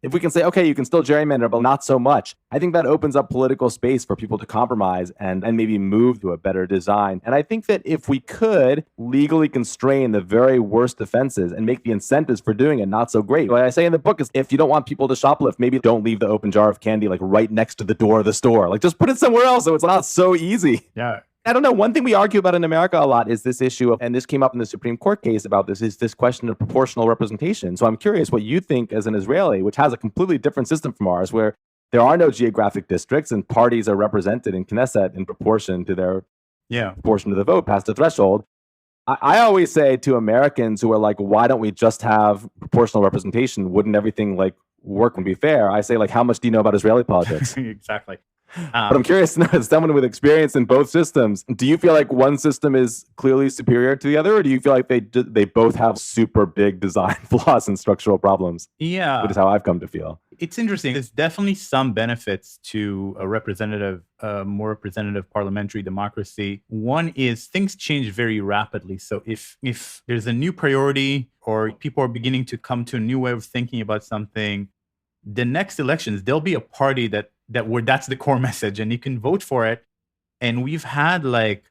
if we can say, okay, you can still gerrymander, but not so much, I think that opens up political space for people to compromise and maybe move to a better design. And I think that if we could legally constrain the very worst offenses and make the incentives for doing it not so great, what I say in the book is, if you don't want people to shoplift, maybe don't leave the open jar of candy like right next to the door of the store. Like, just put it somewhere else so it's not so easy. Yeah. I don't know. One thing we argue about in America a lot is this issue of, and this came up in the Supreme Court case about this, is this question of proportional representation. So I'm curious what you think as an Israeli, which has a completely different system from ours, where there are no geographic districts and parties are represented in Knesset in proportion to their proportion to the vote past the threshold. I always say to Americans who are like, why don't we just have proportional representation? Wouldn't everything like work and be fair? I say, like, how much do you know about Israeli politics? Exactly. But I'm curious to know, as someone with experience in both systems, do you feel like one system is clearly superior to the other, or do you feel like they both have super big design flaws and structural problems? Yeah. Which is how I've come to feel. It's interesting. There's definitely some benefits to a more representative parliamentary democracy. One is things change very rapidly. So if there's a new priority or people are beginning to come to a new way of thinking about something, the next elections, there'll be a party that's the core message and you can vote for it. And we've had like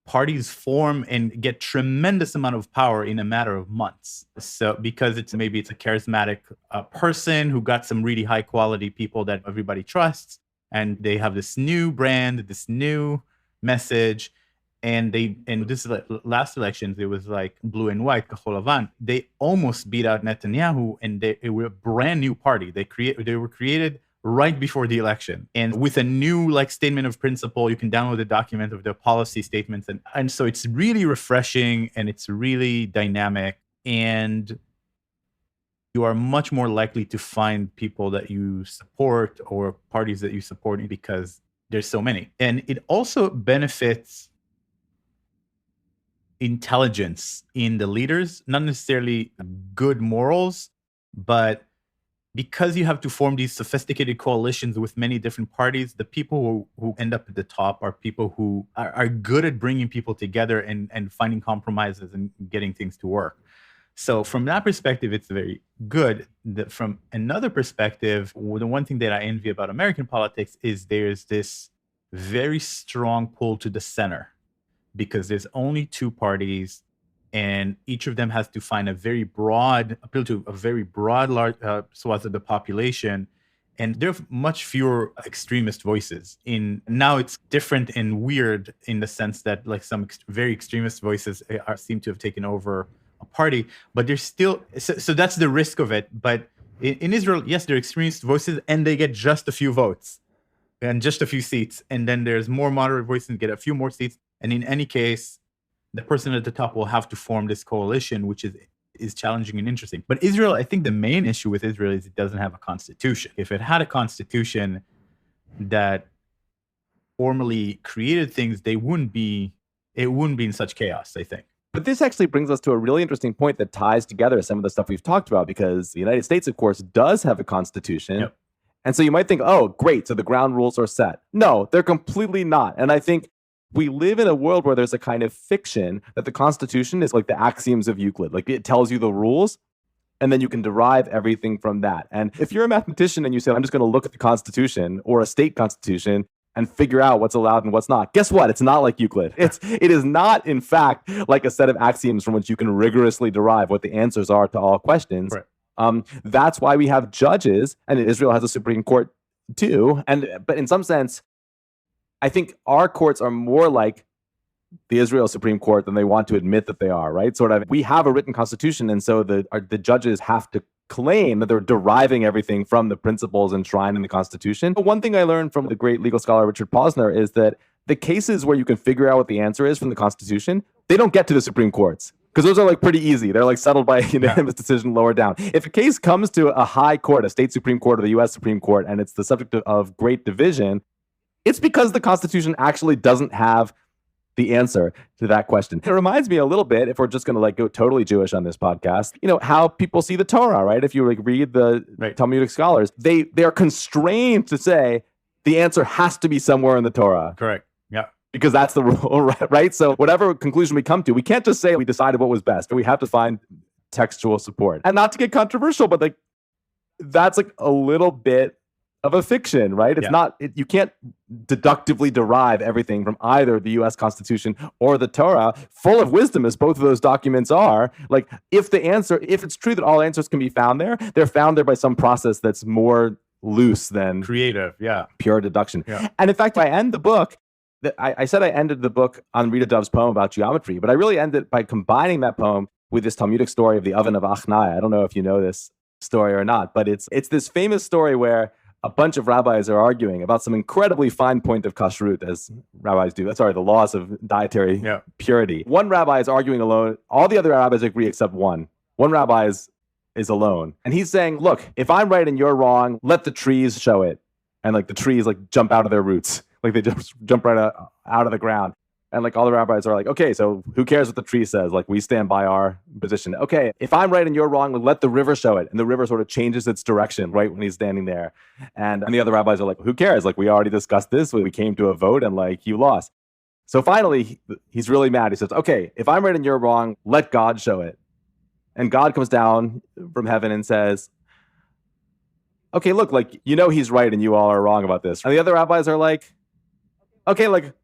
parties form and get tremendous amount of power in a matter of months. So because it's a charismatic person who got some really high quality people that everybody trusts, and they have this new brand, this new message. And this is like last elections, it was like blue and white, Kahol Lavan. They almost beat out Netanyahu, and they were a brand new party. They were created right before the election, and with a new like statement of principle. You can download the document of their policy statements, and so it's really refreshing and it's really dynamic, and you are much more likely to find people that you support or parties that you support because there's so many. And it also benefits intelligence in the leaders, not necessarily good morals, but because you have to form these sophisticated coalitions with many different parties, the people who end up at the top are people who are good at bringing people together and finding compromises and getting things to work. So from that perspective, it's very good. From another perspective, the one thing that I envy about American politics is there's this very strong pull to the center, because there's only two parties, and each of them has to find appeal to a very broad, large swath of the population. And there are much fewer extremist voices. Now it's different and weird in the sense that like some very extremist voices seem to have taken over a party, but there's still, so that's the risk of it. But in Israel, yes, there are extremist voices and they get just a few votes and just a few seats. And then there's more moderate voices and get a few more seats. And in any case, the person at the top will have to form this coalition, which is challenging and interesting. But Israel, I think the main issue with Israel is it doesn't have a constitution. If it had a constitution that formally created things, it wouldn't be in such chaos, I think. But this actually brings us to a really interesting point that ties together some of the stuff we've talked about, because the United States, of course, does have a constitution. Yep. And so you might think, oh, great, so the ground rules are set. No, they're completely not. And I think we live in a world where there's a kind of fiction that the Constitution is like the axioms of Euclid. Like, it tells you the rules, and then you can derive everything from that. And if you're a mathematician and you say, I'm just going to look at the Constitution or a state constitution and figure out what's allowed and what's not, guess what? It's not like Euclid. It is not, in fact, like a set of axioms from which you can rigorously derive what the answers are to all questions. Right. That's why we have judges, and Israel has a Supreme Court too. But in some sense, I think our courts are more like the Israel Supreme Court than they want to admit that they are, right? Sort of, we have a written constitution, and so the judges have to claim that they're deriving everything from the principles enshrined in the Constitution. But one thing I learned from the great legal scholar Richard Posner is that the cases where you can figure out what the answer is from the Constitution, they don't get to the Supreme Courts, because those are like pretty easy. They're like settled by a unanimous decision lower down. If a case comes to a high court, a state Supreme Court or the U.S. Supreme Court, and it's the subject of great division, it's because the Constitution actually doesn't have the answer to that question. It reminds me a little bit, if we're just going to like go totally Jewish on this podcast, how people see the Torah, right? If you like read the Talmudic scholars, they are constrained to say the answer has to be somewhere in the Torah. Correct. Yeah. Because that's the rule, right? So whatever conclusion we come to, we can't just say we decided what was best. We have to find textual support. And not to get controversial, but like that's like a little bit of a fiction, right? It's not, you can't deductively derive everything from either the US Constitution or the Torah, full of wisdom as both of those documents are. Like if it's true that all answers can be found there, they're found there by some process that's more loose than creative, pure deduction. Yeah. And in fact, I end the book, I said I ended the book on Rita Dove's poem about geometry, but I really ended by combining that poem with this Talmudic story of the oven of Achnai. I don't know if you know this story or not, but it's this famous story where a bunch of rabbis are arguing about some incredibly fine point of kashrut, as rabbis do. Sorry, the laws of dietary purity. One rabbi is arguing alone. All the other rabbis agree except one. One rabbi is alone. And he's saying, look, if I'm right and you're wrong, let the trees show it. And like the trees like jump out of their roots. Like they just jump right out of the ground. And like all the rabbis are like, okay, so who cares what the tree says? Like we stand by our position. Okay, if I'm right and you're wrong, let the river show it. And the river sort of changes its direction right when he's standing there. And the other rabbis are like, who cares? Like we already discussed this. We came to a vote and like you lost. So finally, he's really mad. He says, okay, if I'm right and you're wrong, let God show it. And God comes down from heaven and says, okay, look, like, he's right and you all are wrong about this. And the other rabbis are like, okay, like,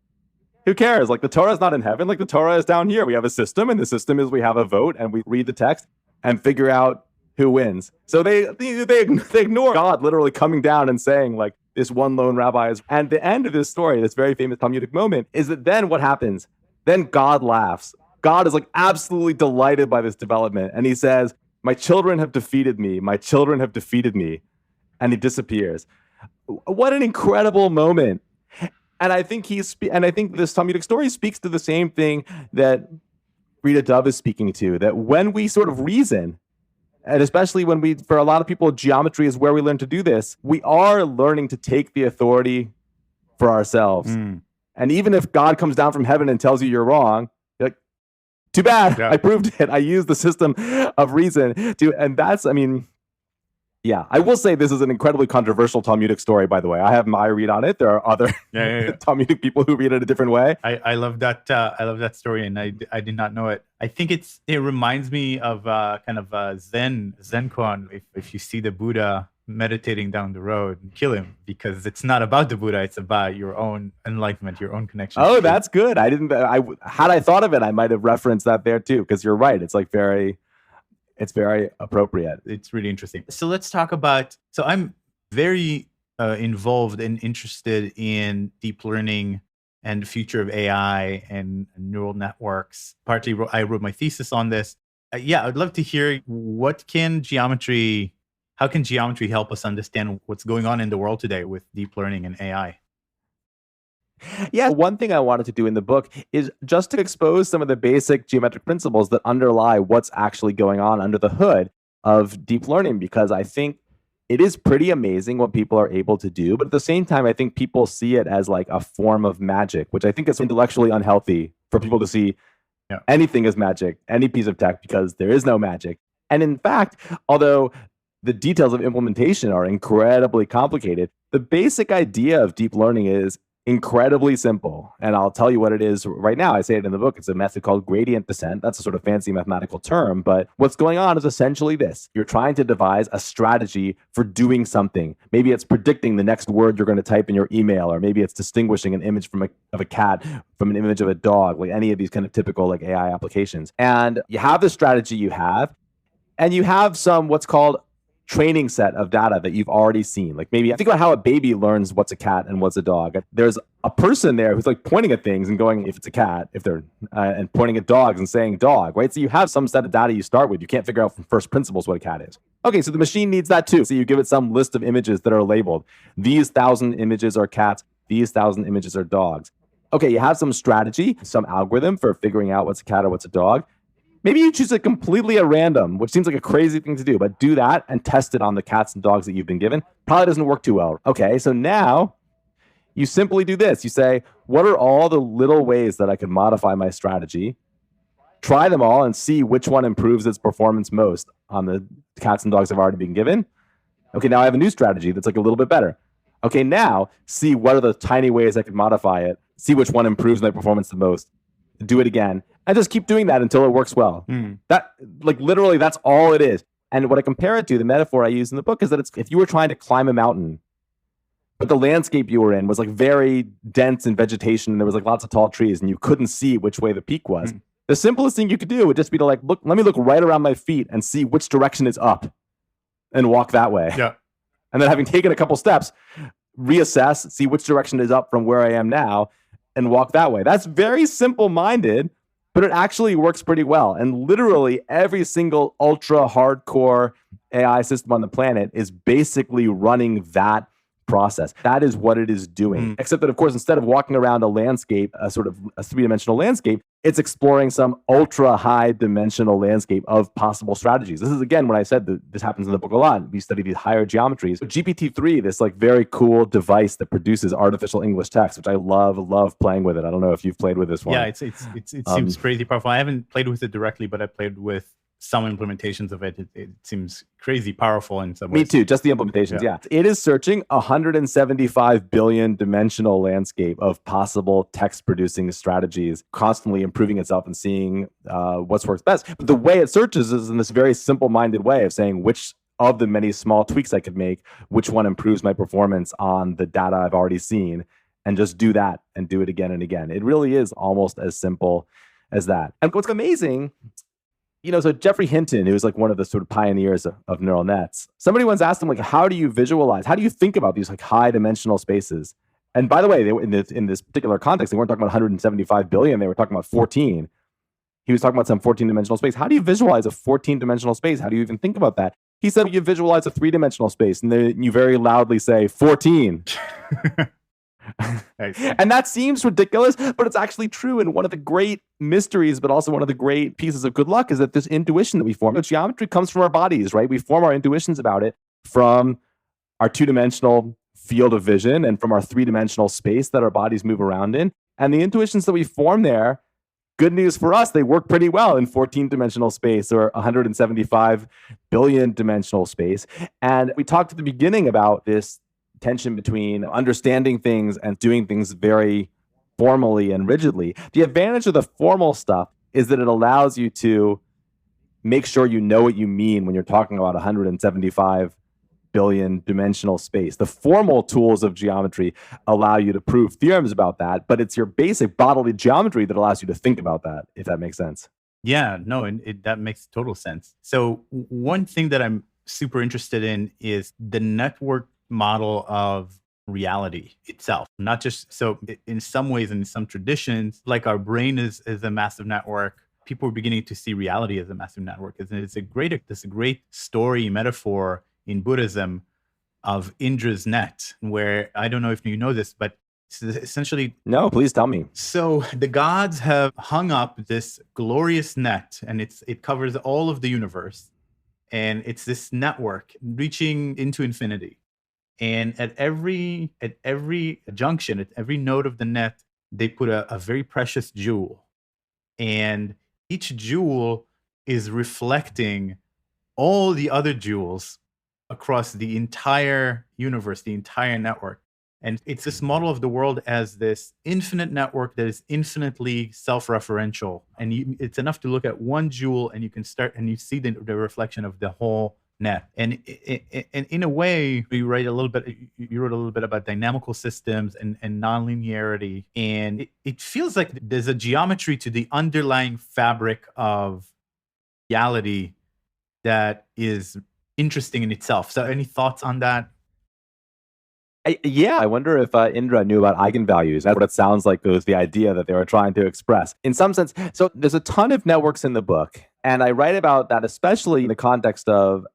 who cares? Like the Torah is not in heaven. Like the Torah is down here. We have a system, and the system is we have a vote and we read the text and figure out who wins. So they ignore God literally coming down and saying like this one lone rabbi is. And the end of this story, this very famous Talmudic moment, is that then what happens? Then God laughs. God is like absolutely delighted by this development. And he says, my children have defeated me. My children have defeated me. And he disappears. What an incredible moment. And I think this Talmudic story speaks to the same thing that Rita Dove is speaking to, that when we sort of reason, and especially for a lot of people, geometry is where we learn to do this, we are learning to take the authority for ourselves. And even if God comes down from heaven and tells you you're wrong, you're like, too bad, I proved it. I used the system of reason and that's, I will say this is an incredibly controversial Talmudic story, by the way. I have my read on it. There are other Talmudic people who read it a different way. I love that. I love that story, and I did not know it. I think it reminds me of kind of Zen koan. If you see the Buddha meditating down the road, kill him, because it's not about the Buddha. It's about your own enlightenment, your own connection. Oh, that's good. Had I thought of it, I might have referenced that there too, because you're right. It's like it's very appropriate. It's really interesting. So let's talk about, so I'm very involved and interested in deep learning and the future of AI and neural networks. Partly, I wrote my thesis on this. I'd love to hear how can geometry help us understand what's going on in the world today with deep learning and AI? Yeah, one thing I wanted to do in the book is just to expose some of the basic geometric principles that underlie what's actually going on under the hood of deep learning, because I think it is pretty amazing what people are able to do. But at the same time, I think people see it as like a form of magic, which I think is intellectually unhealthy for people to see anything as magic, any piece of tech, because there is no magic. And in fact, although the details of implementation are incredibly complicated, the basic idea of deep learning is incredibly simple. And I'll tell you what it is right now. I say it in the book. It's a method called gradient descent. That's a sort of fancy mathematical term. But what's going on is essentially this. You're trying to devise a strategy for doing something. Maybe it's predicting the next word you're going to type in your email, or maybe it's distinguishing an image of a cat from an image of a dog, like any of these kind of typical like AI applications. And you have the strategy you have, and you have some what's called training set of data that you've already seen. Like maybe think about how a baby learns what's a cat and what's a dog. There's a person there who's like pointing at things and going, if it's a cat, if they're and pointing at dogs and saying dog, right? So you have some set of data you start with. You can't figure out from first principles what a cat is. Okay, so the machine needs that too. So you give it some list of images that are labeled. These 1,000 images are cats. These 1,000 images are dogs. Okay, you have some strategy, some algorithm for figuring out what's a cat or what's a dog. Maybe you choose it completely at random, which seems like a crazy thing to do, but do that and test it on the cats and dogs that you've been given. Probably doesn't work too well. Okay, so now You simply do this. You say, what are all the little ways that I could modify my strategy? Try them all and see which one improves its performance most on the cats and dogs I've already been given. Okay, now I have a new strategy that's like a little bit better. Okay, now see what are the tiny ways I could modify it, see which one improves my performance the most, do it again, and just keep doing that until it works well. That, like, literally, that's all it is. And what I compare it to, the metaphor I use in the book, is that it's if you were trying to climb a mountain, but the landscape you were in was like very dense in vegetation, and there was like lots of tall trees, and you couldn't see which way the peak was. The simplest thing you could do would just be to like, let me look right around my feet and see which direction is up and walk that way. Yeah. And then having taken a couple steps, reassess, see which direction is up from where I am now and walk that way. That's very simple-minded, but it actually works pretty well. And literally every single ultra hardcore AI system on the planet is basically running that process. That is what it is doing. Except that, of course, instead of walking around a landscape, a sort of a three-dimensional landscape, it's exploring some ultra high dimensional landscape of possible strategies. This is, again, when I said that this happens in the book a lot. We study these higher geometries. But GPT-3, this like very cool device that produces artificial English text, which I love playing with it. I don't know if you've played with this one. Yeah, it seems crazy powerful. I haven't played with it directly, but I played with some implementations of it. It seems crazy powerful in some ways. Me too, just the implementations, yeah. It is searching 175 billion dimensional landscape of possible text-producing strategies, constantly improving itself and seeing what's works best. But the way it searches is in this very simple-minded way of saying which of the many small tweaks I could make, which one improves my performance on the data I've already seen, and just do that and do it again and again. It really is almost as simple as that. And what's amazing, so Geoffrey Hinton, who was like one of the sort of pioneers of neural nets, somebody once asked him, like, how do you think about these like high dimensional spaces? And by the way, they were in this particular context, they weren't talking about 175 billion, they were talking about 14. He was talking about some 14-dimensional space. How do you visualize a 14-dimensional space? How do you even think about that? He said, you visualize a 3-dimensional space, and then you very loudly say 14. And that seems ridiculous, but it's actually true. And one of the great mysteries, but also one of the great pieces of good luck, is that this intuition that we form, geometry comes from our bodies, right? We form our intuitions about it from our 2-dimensional field of vision and from our 3-dimensional space that our bodies move around in. And the intuitions that we form there, good news for us, they work pretty well in 14-dimensional space or 175 billion dimensional space. And we talked at the beginning about this tension between understanding things and doing things very formally and rigidly. The advantage of the formal stuff is that it allows you to make sure you know what you mean when you're talking about 175 billion dimensional space. The formal tools of geometry allow you to prove theorems about that, but it's your basic bodily geometry that allows you to think about that, if that makes sense. Yeah, no, and that makes total sense. So one thing that I'm super interested in is the network model of reality itself. Not just so in some ways, in some traditions, like our brain is a massive network. People are beginning to see reality as a massive network. It's a great story metaphor in Buddhism of Indra's net, where I don't know if you know this, but essentially, no, please tell me. So the gods have hung up this glorious net, and it covers all of the universe, and it's this network reaching into infinity. And at every junction, at every node of the net, they put a very precious jewel. And each jewel is reflecting all the other jewels across the entire universe, the entire network. And it's this model of the world as this infinite network that is infinitely self-referential. And it's enough to look at one jewel and you can start and you see the reflection of the whole net. And in a way, you wrote a little bit about dynamical systems and nonlinearity. And it feels like there's a geometry to the underlying fabric of reality that is interesting in itself. So any thoughts on that? I wonder if Indra knew about eigenvalues. That's what it sounds like was the idea that they were trying to express. In some sense, so there's a ton of networks in the book, and I write about that especially in the context of,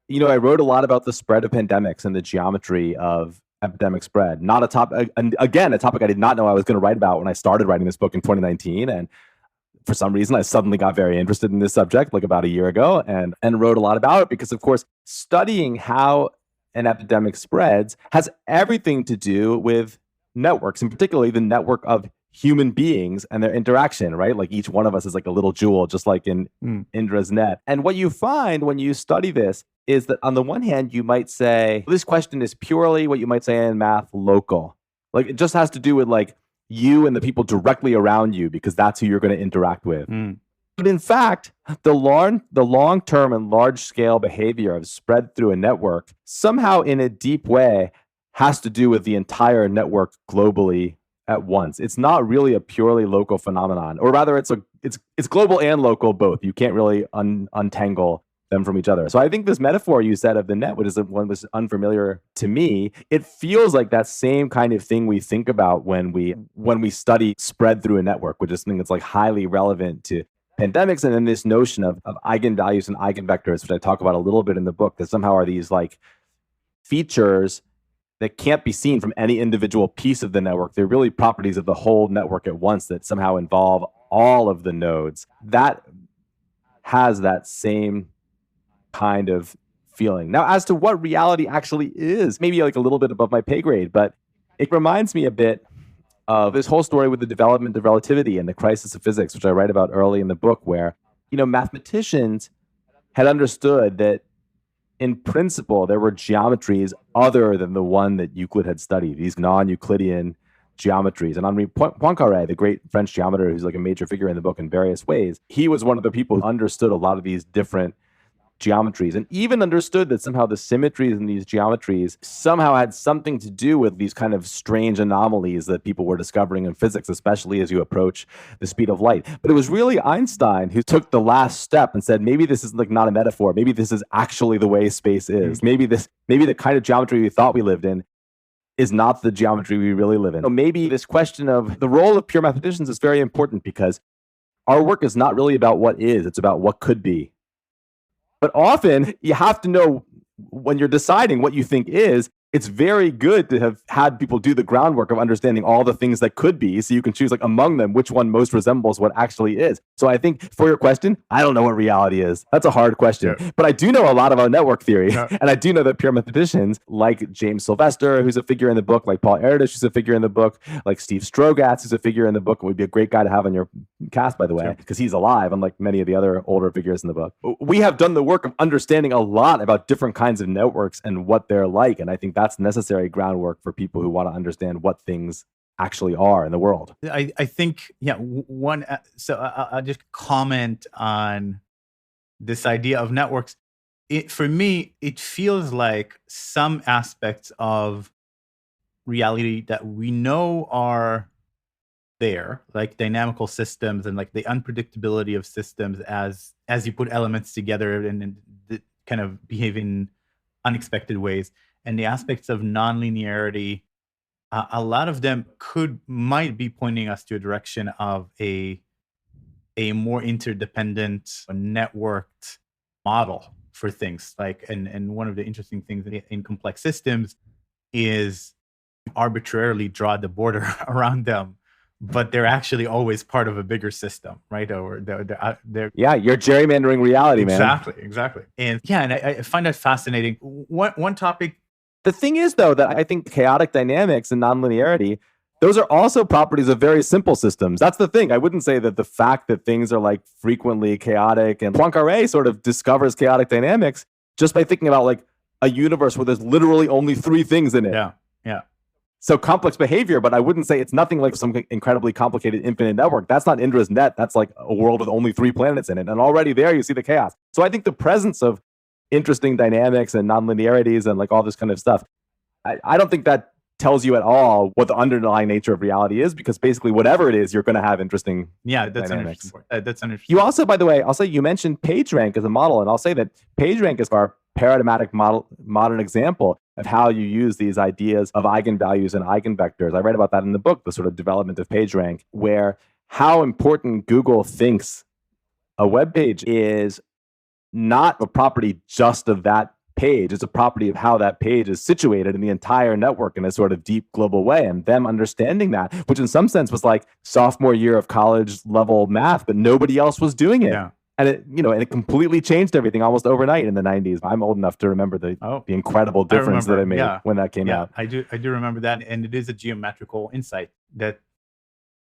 I wrote a lot about the spread of pandemics and the geometry of epidemic spread. Not a topic, and again, a topic I did not know I was going to write about when I started writing this book in 2019, and for some reason, I suddenly got very interested in this subject like about a year ago and wrote a lot about it because, of course, studying how an epidemic spreads has everything to do with networks, and particularly the network of human beings and their interaction, right? Like each one of us is like a little jewel, just like in Indra's net. And what you find when you study this is that on the one hand, you might say, this question is purely what you might say in math, local. Like it just has to do with like you and the people directly around you because that's who you're going to interact with. But in fact, the long-term and large-scale behavior of spread through a network somehow in a deep way has to do with the entire network globally at once. It's not really a purely local phenomenon, or rather it's global and local both. You can't really untangle them from each other. So I think this metaphor you said of the net, which is one was unfamiliar to me, it feels like that same kind of thing we think about when we study spread through a network, which is something that's like highly relevant to pandemics, and then this notion of eigenvalues and eigenvectors, which I talk about a little bit in the book, that somehow are these like features that can't be seen from any individual piece of the network. They're really properties of the whole network at once that somehow involve all of the nodes. That has that same kind of feeling. Now, as to what reality actually is, maybe like a little bit above my pay grade, but it reminds me a bit of this whole story with the development of relativity and the crisis of physics, which I write about early in the book, where, mathematicians had understood that in principle, there were geometries other than the one that Euclid had studied, these non-Euclidean geometries. And Henri Poincaré, the great French geometer who's like a major figure in the book in various ways, he was one of the people who understood a lot of these different geometries and even understood that somehow the symmetries in these geometries somehow had something to do with these kind of strange anomalies that people were discovering in physics, especially as you approach the speed of light. But it was really Einstein who took the last step and said, maybe this is like not a metaphor. Maybe this is actually the way space is. Maybe the kind of geometry we thought we lived in is not the geometry we really live in. So maybe this question of the role of pure mathematicians is very important because our work is not really about what is, it's about what could be. But often you have to know when you're deciding what you think is, it's very good to have had people do the groundwork of understanding all the things that could be, so you can choose like among them which one most resembles what actually is. So I think for your question, I don't know what reality is. That's a hard question. Yeah. But I do know a lot about network theory. Yeah. And I do know that pure mathematicians like James Sylvester, who's a figure in the book, like Paul Erdős, who's a figure in the book, like Steve Strogatz, who's a figure in the book, would be a great guy to have on your cast, by the way, because he's alive, unlike many of the other older figures in the book. We have done the work of understanding a lot about different kinds of networks and what they're like. And I think that's necessary groundwork for people who want to understand what things actually are in the world. I think, I'll just comment on this idea of networks. For me, it feels like some aspects of reality that we know are there, like dynamical systems and like the unpredictability of systems as you put elements together and kind of behave in unexpected ways. And the aspects of nonlinearity, a lot of them might be pointing us to a direction of a more interdependent, networked model for things. Like, and one of the interesting things in complex systems is arbitrarily draw the border around them, but they're actually always part of a bigger system, right? Or they're you're gerrymandering reality, man. Exactly. And I find that fascinating. One topic. The thing is, though, that I think chaotic dynamics and nonlinearity, those are also properties of very simple systems. That's the thing. I wouldn't say that the fact that things are like frequently chaotic, and Poincaré sort of discovers chaotic dynamics just by thinking about like a universe where there's literally only 3 things in it. Yeah. So complex behavior, but I wouldn't say it's nothing like some incredibly complicated infinite network. That's not Indra's net. That's like a world with only 3 planets in it. And already there you see the chaos. So I think the presence of interesting dynamics and nonlinearities and like all this kind of stuff, I don't think that tells you at all what the underlying nature of reality is, because basically whatever it is, you're going to have interesting dynamics. That's interesting. You also, by the way, I'll say you mentioned PageRank as a model, and I'll say that PageRank is our paradigmatic modern example of how you use these ideas of eigenvalues and eigenvectors. I write about that in the book, the sort of development of PageRank, where how important Google thinks a web page is not a property just of that page. It's a property of how that page is situated in the entire network in a sort of deep global way. And them understanding that, which in some sense was like sophomore year of college level math, but nobody else was doing it. Yeah. And it completely changed everything almost overnight in the 90s. I'm old enough to remember the incredible I difference that remember. it made Yeah. when that came Yeah, out. I do remember that. And it is a geometrical insight that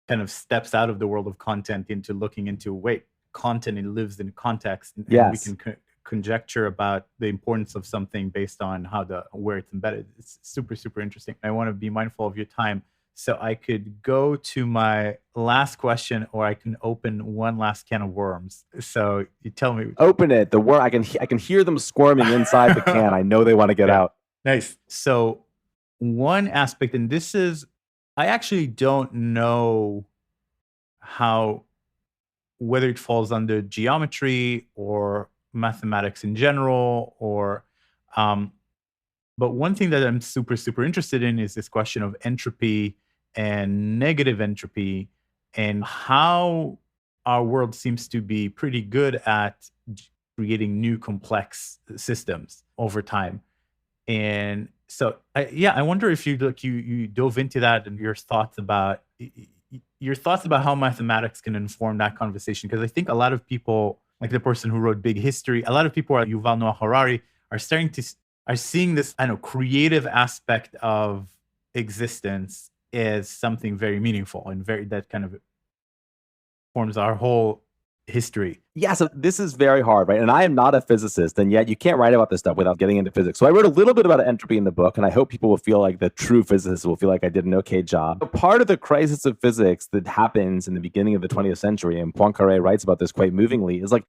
kind of steps out of the world of content into looking into, wait, content, it lives in context, and we Yes. can conjecture about the importance of something based on where it's embedded. It's super, super interesting. I want to be mindful of your time. So I could go to my last question, or I can open one last can of worms. So you tell me. Open it. The worm, I can hear them squirming inside the can. I know they want to get Yeah. out. Nice. So one aspect, and this is, I actually don't know how, whether it falls under geometry or mathematics in general, or um, but one thing that I'm super, super interested in is this question of entropy and negative entropy, and how our world seems to be pretty good at creating new complex systems over time. And so, I wonder if you dove into that, and your thoughts about how mathematics can inform that conversation. Because I think a lot of people, like the person who wrote Big History, a lot of people at Yuval Noah Harari are starting to are seeing this, I don't know, creative aspect of existence as something very meaningful and very that kind of forms our whole history. Yeah, so this is very hard, right? And I am not a physicist, and yet you can't write about this stuff without getting into physics. So I wrote a little bit about entropy in the book, and I hope people will feel like the true physicists will feel like I did an okay job. But part of the crisis of physics that happens in the beginning of the 20th century, and Poincaré writes about this quite movingly, is like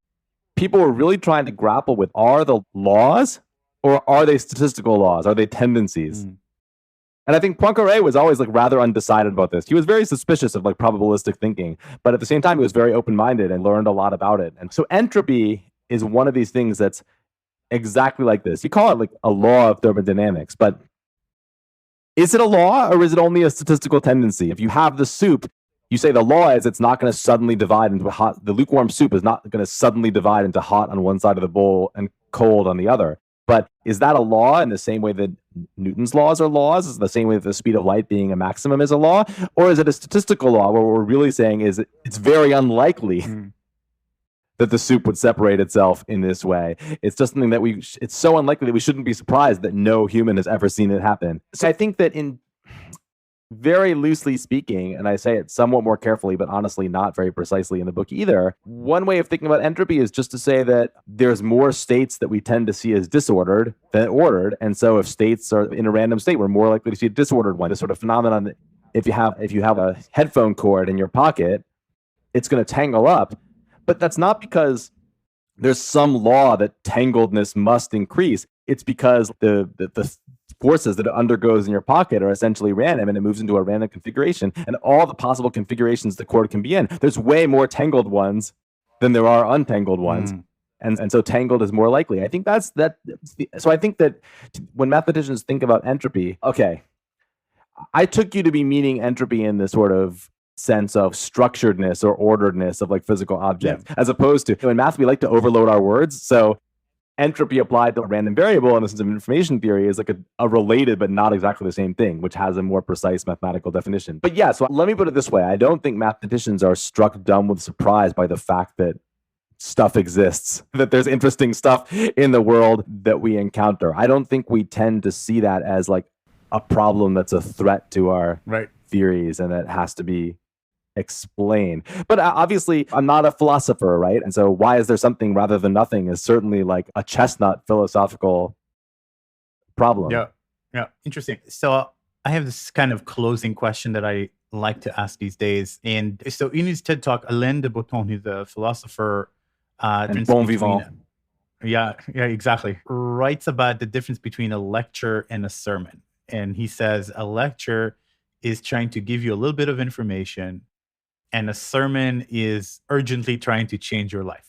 people were really trying to grapple with, are the laws or are they statistical laws? Are they tendencies? And I think Poincaré was always like rather undecided about this. He was very suspicious of like probabilistic thinking, but at the same time, he was very open-minded and learned a lot about it. And so entropy is one of these things that's exactly like this. You call it like a law of thermodynamics, but is it a law or is it only a statistical tendency? If you have the soup, you say the law is it's not going to suddenly divide into hot. The lukewarm soup is not going to suddenly divide into hot on one side of the bowl and cold on the other. But is that a law in the same way that Newton's laws are laws? Is it the same way that the speed of light being a maximum is a law? Or is it a statistical law where what we're really saying is it's very unlikely that the soup would separate itself in this way? It's just something that it's so unlikely that we shouldn't be surprised that no human has ever seen it happen. So I think that in very loosely speaking, and I say it somewhat more carefully, but honestly not very precisely in the book either, one way of thinking about entropy is just to say that there's more states that we tend to see as disordered than ordered. And so if states are in a random state, we're more likely to see a disordered one. This sort of phenomenon that if you have a headphone cord in your pocket, it's going to tangle up. But that's not because there's some law that tangledness must increase. It's because the forces that it undergoes in your pocket are essentially random, and it moves into a random configuration, and all the possible configurations the cord can be in. There's way more tangled ones than there are untangled ones. And so tangled is more likely. I think that's that. So I think that when mathematicians think about entropy, okay, I took you to be meaning entropy in the sort of sense of structuredness or orderedness of like physical objects, as opposed to in math, we like to overload our words. So entropy applied to a random variable in the sense of information theory is like a related but not exactly the same thing, which has a more precise mathematical definition. But yeah, so let me put it this way. I don't think mathematicians are struck dumb with surprise by the fact that stuff exists, that there's interesting stuff in the world that we encounter. I don't think we tend to see that as like a problem that's a threat to our theories and that has to be explain. But obviously, I'm not a philosopher, right? And so why is there something rather than nothing is certainly like a chestnut philosophical problem. Yeah. Interesting. So I have this kind of closing question that I like to ask these days. And so in his TED Talk, Alain de Botton, who's a philosopher, and bon vivant. Yeah, exactly. Writes about the difference between a lecture and a sermon. And he says a lecture is trying to give you a little bit of information, and a sermon is urgently trying to change your life.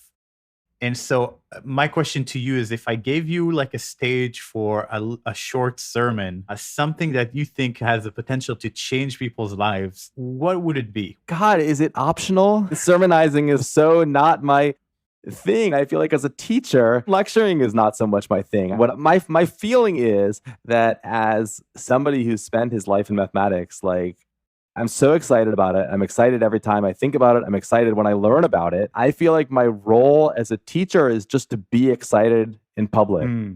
And so my question to you is, if I gave you like a stage for a short sermon, something that you think has the potential to change people's lives, what would it be? God, is it optional? Sermonizing is so not my thing. I feel like as a teacher, lecturing is not so much my thing. What my feeling is that as somebody who's spent his life in mathematics, like I'm so excited about it. I'm excited every time I think about it. I'm excited when I learn about it. I feel like my role as a teacher is just to be excited in public. Hmm.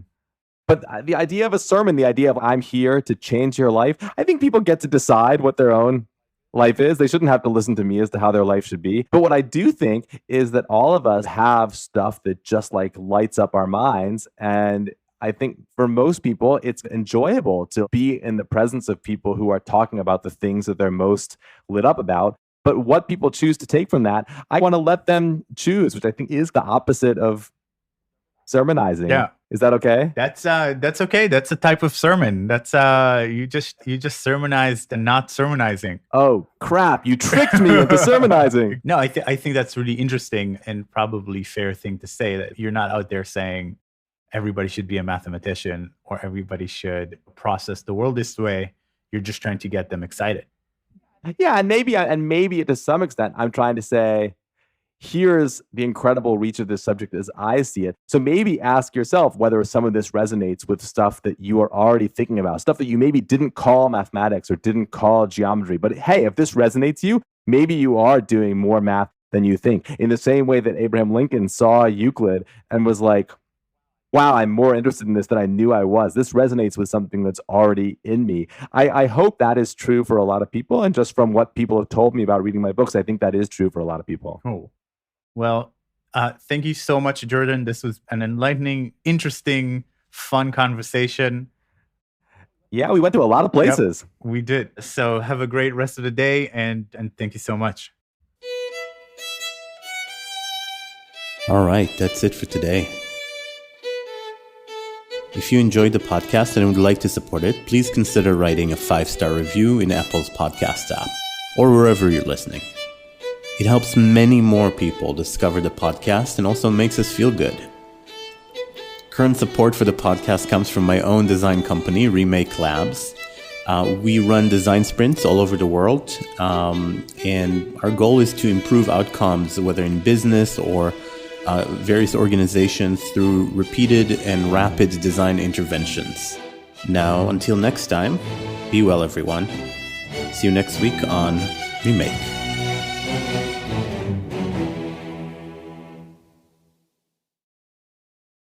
But the idea of a sermon, the idea of I'm here to change your life, I think people get to decide what their own life is. They shouldn't have to listen to me as to how their life should be. But what I do think is that all of us have stuff that just like lights up our minds. And I think for most people, it's enjoyable to be in the presence of people who are talking about the things that they're most lit up about. But what people choose to take from that, I want to let them choose, which I think is the opposite of sermonizing. Yeah. Is that okay? That's okay. That's a type of sermon. That's you just sermonized and not sermonizing. Oh crap! You tricked me into sermonizing. No, I think that's really interesting and probably fair thing to say, that you're not out there saying everybody should be a mathematician or everybody should process the world this way. You're just trying to get them excited. Yeah, and maybe to some extent, I'm trying to say, here's the incredible reach of this subject as I see it. So maybe ask yourself whether some of this resonates with stuff that you are already thinking about, stuff that you maybe didn't call mathematics or didn't call geometry. But hey, if this resonates you, maybe you are doing more math than you think. In the same way that Abraham Lincoln saw Euclid and was like, wow, I'm more interested in this than I knew I was. This resonates with something that's already in me. I hope that is true for a lot of people. And just from what people have told me about reading my books, I think that is true for a lot of people. Oh, well, thank you so much, Jordan. This was an enlightening, interesting, fun conversation. Yeah, we went to a lot of places. Yep, we did. So have a great rest of the day, and thank you so much. All right, that's it for today. If you enjoyed the podcast and would like to support it, please consider writing a 5-star review in Apple's podcast app or wherever you're listening. It helps many more people discover the podcast and also makes us feel good. Current support for the podcast comes from my own design company, Remake Labs. We run design sprints all over the world, and our goal is to improve outcomes, whether in business or various organizations, through repeated and rapid design interventions. Now, until next time, be well, everyone. See you next week on Remake.